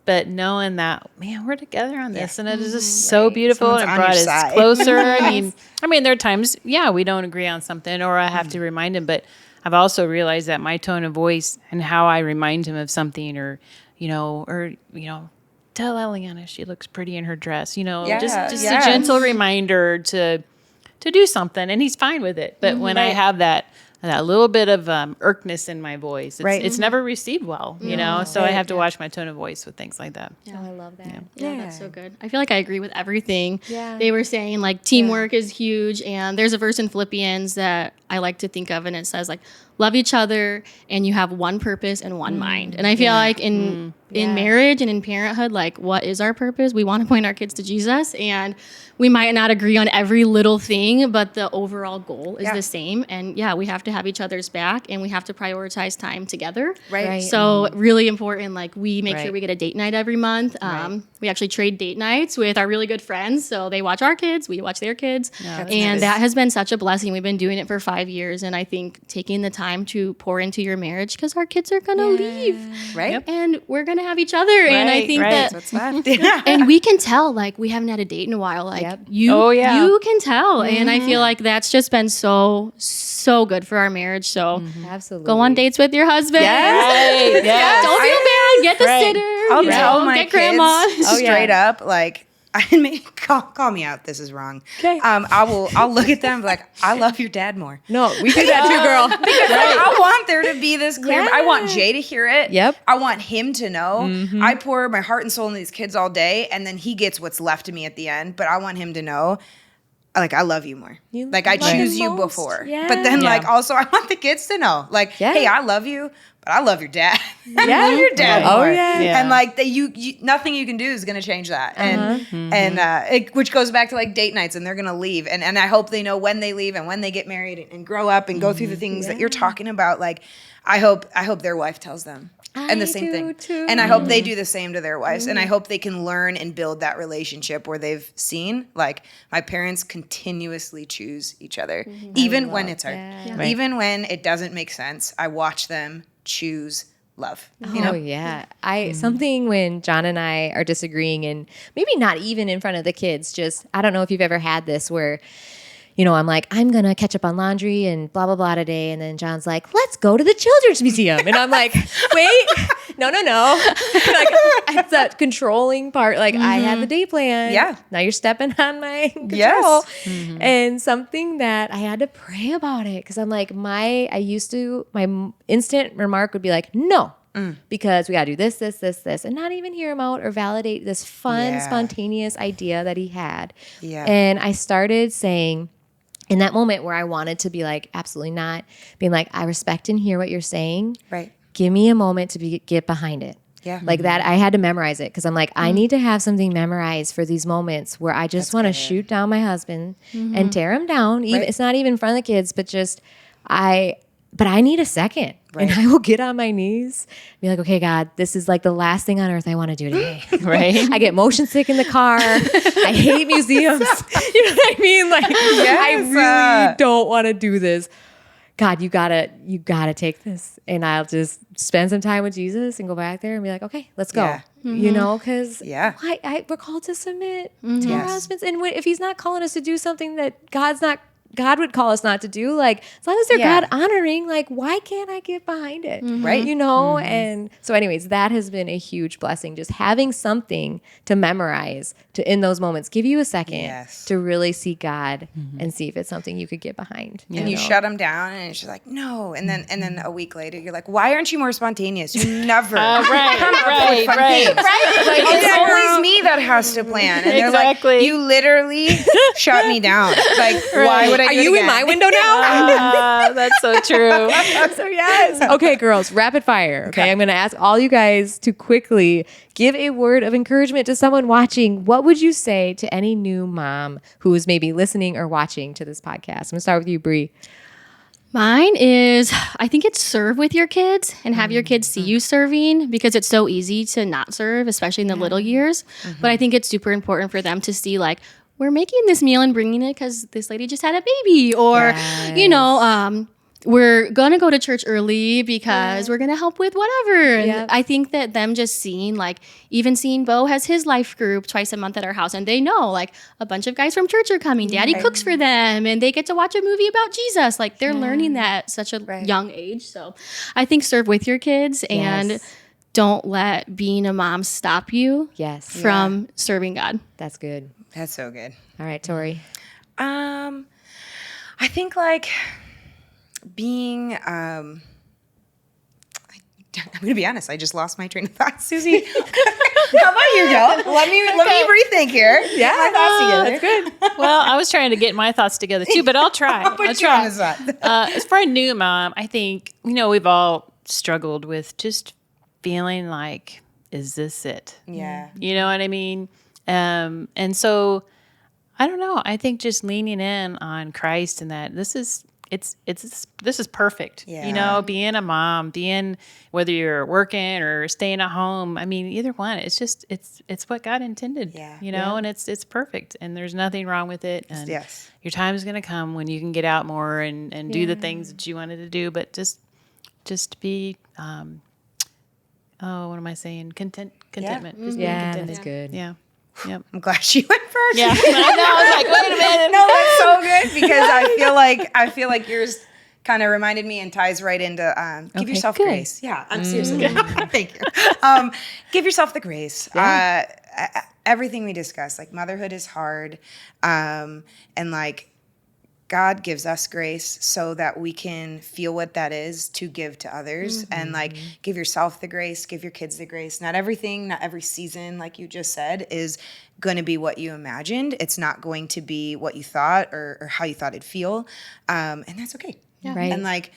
but knowing that, man, we're together on this, and it is just so beautiful. Someone's and it on brought your us side. closer. I mean, there are times, we don't agree on something, or I have to remind him. But I've also realized that my tone of voice and how I remind him of something, or tell Eliana she looks pretty in her dress. Just a gentle reminder to do something, and he's fine with it. But when I have that that little bit of irkness in my voice. It's, Right. it's never received well, you know. So I have to watch my tone of voice with things like that. Oh, I love that. Yeah, that's so good. I feel like I agree with everything Yeah. they were saying. Like teamwork is huge, and there's a verse in Philippians that I like to think of, and it says like, "Love each other, and you have one purpose and one mind." And I feel like in marriage and in parenthood, like what is our purpose? We want to point our kids to Jesus, and we might not agree on every little thing, but the overall goal is the same. And we have to have each other's back, and we have to prioritize time together. Right. So really important. Like we make Right. sure we get a date night every month. We actually trade date nights with our really good friends. So they watch our kids, we watch their kids. And that has been such a blessing. We've been doing it for 5 years. And I think taking the time to pour into your marriage, because our kids are going to leave. Right. And we're going to have each other. And I think that, What's left? and we can tell, like, we haven't had a date in a while. Like, Oh, yeah. you can tell. And I feel like that's just been so good for our marriage. So Absolutely. go on dates with your husband. Right. Yes. Don't feel bad. Get the sitter. I'll you tell know, my get kids grandma. straight up, like, I mean, call me out. This is wrong. Okay. I'll look at them and be like, I love your dad more. No, we do that too, girl. Because I want there to be this clear. I want Jay to hear it. Yep. I want him to know. I pour my heart and soul into these kids all day, and then he gets what's left of me at the end. But I want him to know, like, I love you more. Like, I love choose him you most. before. Yeah. But then, like, also, I want the kids to know, like, hey, I love you, but I love your dad. I love your dad Oh, more. yeah. And, like, you nothing you can do is going to change that. And which goes back to, like, date nights, and they're going to leave. And I hope they know when they leave and when they get married and grow up and go through the things that you're talking about. Like, I hope their wife tells them. And the same thing. Too. And I hope they do the same to their wives. And I hope they can learn and build that relationship where they've seen, like, my parents continuously choose each other. Even when it's hard. that. Right. Even when it doesn't make sense, I watch them choose love. You Oh know? yeah. Something when John and I are disagreeing, and maybe not even in front of the kids, just I don't know if you've ever had this where, you know, I'm like, I'm going to catch up on laundry and blah, blah, blah today. And then John's like, let's go to the Children's Museum. And I'm like, wait, no. Like, it's that controlling part. Like, I had the day plan. Yeah. Now you're stepping on my control. Yes. And something that I had to pray about it. Because I'm like, my instant remark would be like, no. Because we got to do this, and not even hear him out or validate this fun, spontaneous idea that he had. Yeah. And I started saying, in that moment where I wanted to be like, absolutely not, being like, I respect and hear what you're saying. Right. Give me a moment to get behind it. Yeah. Like that, I had to memorize it because I'm like, I need to have something memorized for these moments where I just want to shoot down my husband and tear him down. Even It's not even in front of the kids, but just but I need a second. Right. And I will get on my knees, be like, okay, God, this is like the last thing on earth I want to do today. Right. I get motion sick in the car. I hate museums. You know what I mean? Like, I really don't want to do this. God, you gotta take this. And I'll just spend some time with Jesus and go back there and be like, okay, let's go. Yeah. You know, because Yeah. we're called to submit to our Yes. husbands. And if he's not calling us to do something that God would call us not to do, like, as long as they're God honoring, like, why can't I get behind it? Right. You know? And so anyways, that has been a huge blessing. Just having something to memorize to, in those moments, give you a second to really see God and see if it's something you could get behind. And you shut them down, and it's just like, no. And then a week later, you're like, why aren't you more spontaneous? You never come up with fun things. Like, it's always me that has to plan. And they're like, you literally shut me down. Like, why would I Are do it you in again? my window now? That's so true. So yes. Okay, girls, rapid fire. Okay, I'm going to ask all you guys to quickly give a word of encouragement to someone watching. What would you say to any new mom who is maybe listening or watching to this podcast? I'm going to start with you, Bree. Mine is, I think it's serve with your kids and have your kids see you serving, because it's so easy to not serve, especially in the little years. But I think it's super important for them to see, like, we're making this meal and bringing it because this lady just had a baby, or, you know, we're going to go to church early because we're going to help with whatever. And I think that them just seeing, like, even seeing Bo has his life group twice a month at our house, and they know, like, a bunch of guys from church are coming. Daddy cooks for them, and they get to watch a movie about Jesus. Like, they're learning that at such a young age. So I think serve with your kids and don't let being a mom stop you from serving God. That's good. That's so good. All right, Tori. I think, like, being, I'm going to be honest. I just lost my train of thought. Susie, how about you go? Let me rethink here. Yeah, my thoughts together. That's good. Well, I was trying to get my thoughts together too, but I'll try. I'll put you on the spot. As for a new mom, I think, we've all struggled with just feeling like, is this it? Yeah. You know what I mean? And so I don't know. I think just leaning in on Christ and that this is perfect. Yeah. Being a mom, whether you're working or staying at home. I mean, either one. It's just it's what God intended. Yeah. And it's perfect, and there's nothing wrong with it. And Yes. your time is going to come when you can get out more and do the things that you wanted to do. But just be what am I saying? Contentment. Just being contented. That's good. Yeah. Yep. I'm glad she went first. Yeah. I was like, wait a minute. No, that's so good because I feel like yours kind of reminded me and ties right into give yourself good. grace. Yeah, I'm seriously. Thank you. Give yourself the grace. Everything we discussed, like motherhood is hard, and like God gives us grace so that we can feel what that is to give to others, and like give yourself the grace, give your kids the grace. Not everything, not every season, like you just said, is going to be what you imagined. It's not going to be what you thought or how you thought it'd feel, and that's okay. Yeah. Right. And like,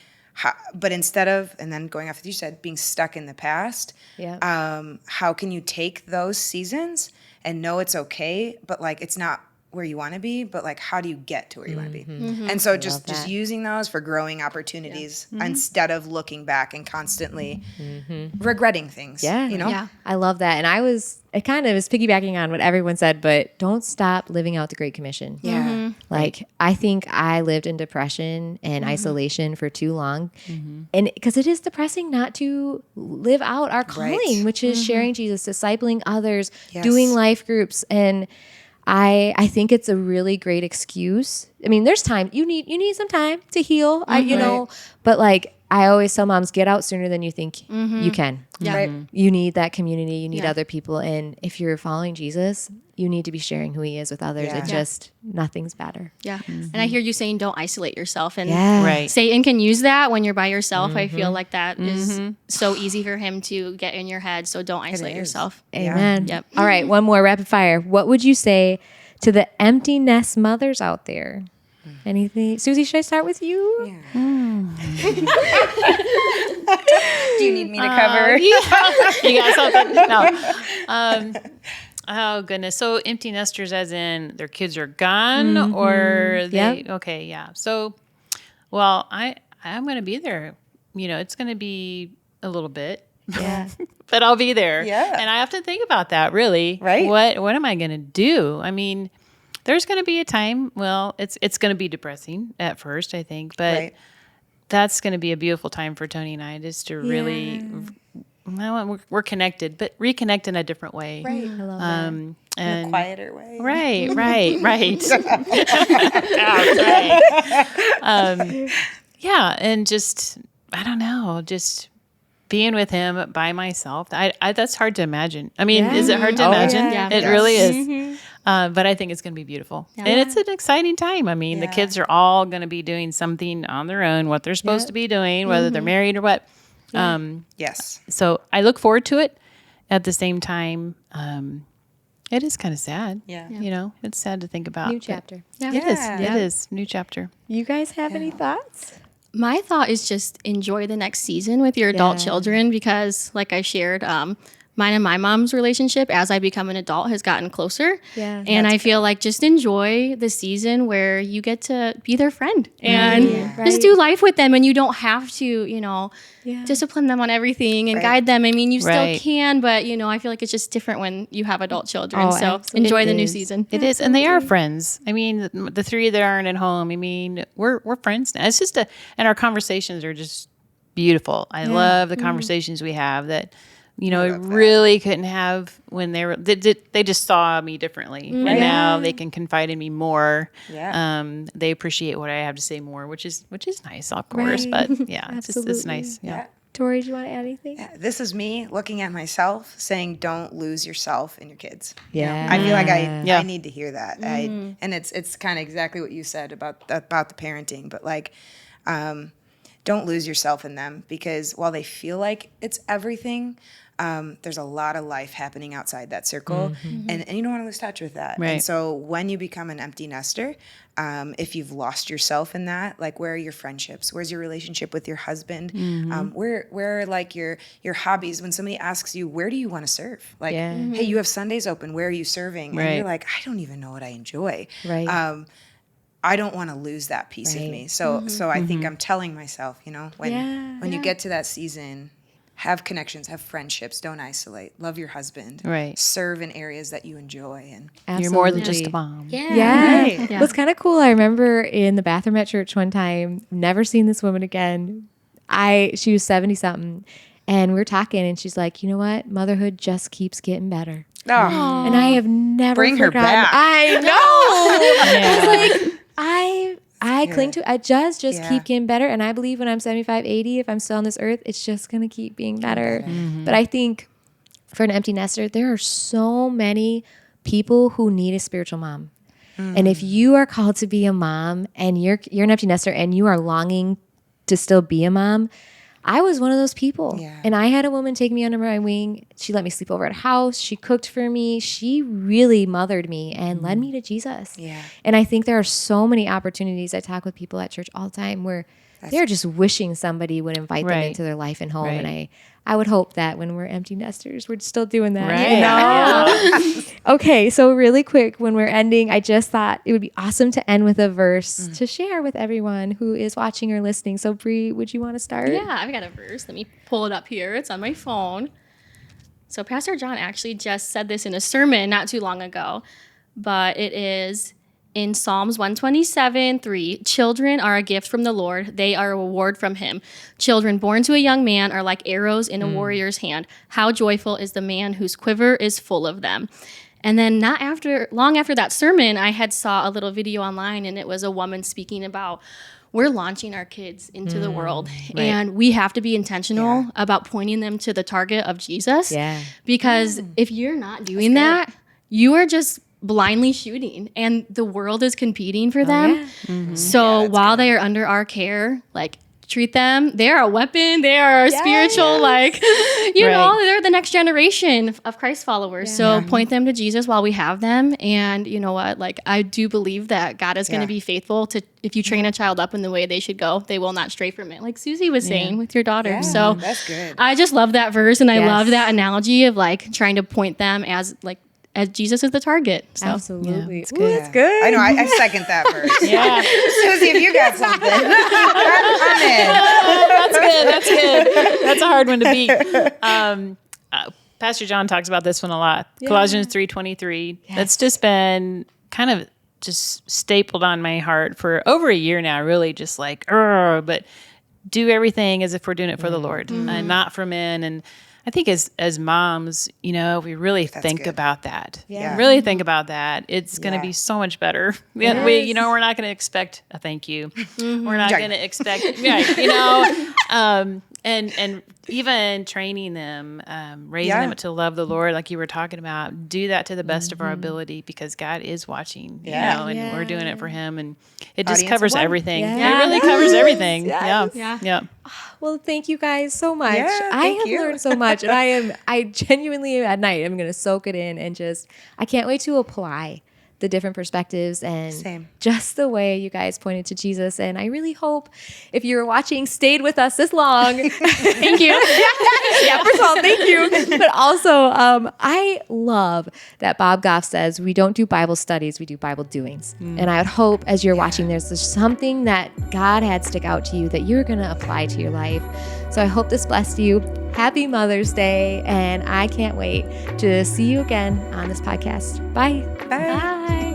but instead of, and then going off what you said, being stuck in the past, how can you take those seasons and know it's okay, but like it's not where you want to be, but like how do you get to where you want to be? And so just using those for growing opportunities instead of looking back and constantly regretting things. Yeah. I love that. And it kind of is piggybacking on what everyone said, but don't stop living out the Great Commission. Yeah. Like I think I lived in depression and isolation for too long. And because it is depressing not to live out our calling, which is sharing Jesus, discipling others, doing life groups. And I think it's a really great excuse. I mean, there's time. You need some time to heal. But like I always tell moms, get out sooner than you think you can. Yeah. Right. You need that community. You need other people. And if you're following Jesus, you need to be sharing who he is with others. Yeah. It just, nothing's better. Yeah. And I hear you saying don't isolate yourself. And Right. Satan can use that when you're by yourself. I feel like that is so easy for him to get in your head. So don't isolate yourself. Amen. Yep. All right. One more rapid fire. What would you say to the empty nest mothers out there? Anything? Susie, should I start with you? Do you need me to cover? You got something? No. Oh goodness. So empty nesters, as in their kids are gone, or they? Yep. Okay, yeah. So, well, I'm going to be there. It's going to be a little bit. Yeah. But I'll be there. Yeah. And I have to think about that, really. Right. What am I going to do? I mean, there's going to be a time, well, it's going to be depressing at first, I think, but that's going to be a beautiful time for Tony and I, just to really, we're connected, but reconnect in a different way. Right. I love that. In a quieter way. Right. Yeah. And just, I don't know, just being with him by myself. That's hard to imagine. I mean, is it hard to imagine? yeah. It really is. But I think it's going to be beautiful. Yeah. And it's an exciting time. I mean, the kids are all going to be doing something on their own, what they're supposed to be doing, whether they're married or what. Yes. So I look forward to it. At the same time, it is kind of sad. Yeah. It's sad to think about. New chapter. Yeah. It is. It is. New chapter. You guys have any thoughts? My thought is just enjoy the next season with your adult children, because like I shared, mine and my mom's relationship as I become an adult has gotten closer. Yeah. And I feel like just enjoy the season where you get to be their friend and just do life with them, and you don't have to, discipline them on everything and guide them. I mean, you still can, but I feel like it's just different when you have adult children. So absolutely. enjoy the It new is. season. It is, and they are friends. I mean, the three that aren't at home. I mean, we're friends now. It's just and our conversations are just beautiful. I love the conversations we have that. I really couldn't have when they just saw me differently, and now they can confide in me more. Yeah. They appreciate what I have to say more, which is nice, of course. Right. But yeah, it's Absolutely. nice. Yeah. Tori, do you want to add anything? This is me looking at myself saying, don't lose yourself in your kids. Yeah. I feel like I need to hear that. And it's kind of exactly what you said about the parenting, but like, don't lose yourself in them, because while they feel like it's everything, there's a lot of life happening outside that circle, and you don't want to lose touch with that. Right. And so when you become an empty nester, if you've lost yourself in that, like, where are your friendships? Where's your relationship with your husband? Where are like your hobbies? When somebody asks you, where do you want to serve? Like, hey, you have Sundays open. Where are you serving? And you're like, I don't even know what I enjoy. Right. I don't want to lose that piece of me. So I think I'm telling myself, when you get to that season, have connections, have friendships, don't isolate, love your husband, serve in areas that you enjoy. And Absolutely. You're more than just a mom. Yeah. Right. It was kind of cool. I remember in the bathroom at church one time, never seen this woman again. She was 70 something, and we were talking, and she's like, you know what? Motherhood just keeps getting better. oh, And I have never Bring her forgotten. back. I know. It's like, I cling to it. I just keep getting better. And I believe when I'm 75, 80, if I'm still on this earth, it's just going to keep being better. But I think for an empty nester, there are so many people who need a spiritual mom. And if you are called to be a mom and you're an empty nester and you are longing to still be a mom, I was one of those people. Yeah. And I had a woman take me under my wing. She let me sleep over at house. She cooked for me. She really mothered me and led me to Jesus. Yeah. And I think there are so many opportunities. I talk with people at church all the time where they're just wishing somebody would invite them into their life and home. And I would hope that when we're empty nesters, we're still doing that. Okay, so really quick, when we're ending, I just thought it would be awesome to end with a verse to share with everyone who is watching or listening. So Bree, would you want to start? Yeah, I've got a verse. Let me pull it up here. It's on my phone. So Pastor John actually just said this in a sermon not too long ago, but it is in Psalms 127:3, children are a gift from the Lord. They are a reward from him. Children born to a young man are like arrows in a warrior's hand. How joyful is the man whose quiver is full of them. And then long after that sermon, I had saw a little video online, and it was a woman speaking about we're launching our kids into the world, and we have to be intentional about pointing them to the target of Jesus. Yeah. Because if you're not doing that, you are just blindly shooting, and the world is competing for them. So while they are under our care, like, treat them. They are a weapon. They are our spiritual, like, you know, they're the next generation of Christ followers. So point them to Jesus while we have them. And you know what? Like, I do believe that God is going to be faithful to, if you train a child up in the way they should go, they will not stray from it. Like Susie was saying with your daughter. Yeah, so that's good. I just love that verse. And I love that analogy of like trying to point them as Jesus is the target. So. Absolutely. it's Ooh, good. that's good. I know. I second that verse. Yeah. Susie, if you got something, I'm in. That's good. That's a hard one to beat. Pastor John talks about this one a lot. Colossians 3:23. That's just been kind of just stapled on my heart for over a year now, really just like, but do everything as if we're doing it for the Lord and not for men. And I think as moms, you know, we really think good. about that. Yeah. Really think about that. It's going to be so much better. Yes. We're not going to expect a thank you. We're not going to expect, and even training them, raising them to love the Lord, like you were talking about, do that to the best of our ability, because God is watching, and we're doing it for him. And it just covers everything. Yeah. It really covers everything. Yes. Yeah. Well, thank you guys so much. Yeah, I thank have you. learned so much, and I genuinely at night I'm going to soak it in and I can't wait to apply the different perspectives and just the way you guys pointed to Jesus. And I really hope if you were watching, stayed with us this long. Thank you. First of all, thank you. But also, I love that Bob Goff says we don't do Bible studies, we do Bible doings. And I would hope as you're watching, there's something that God had stick out to you that you're going to apply to your life. So I hope this blessed you. Happy Mother's Day. And I can't wait to see you again on this podcast. Bye. Bye. Bye.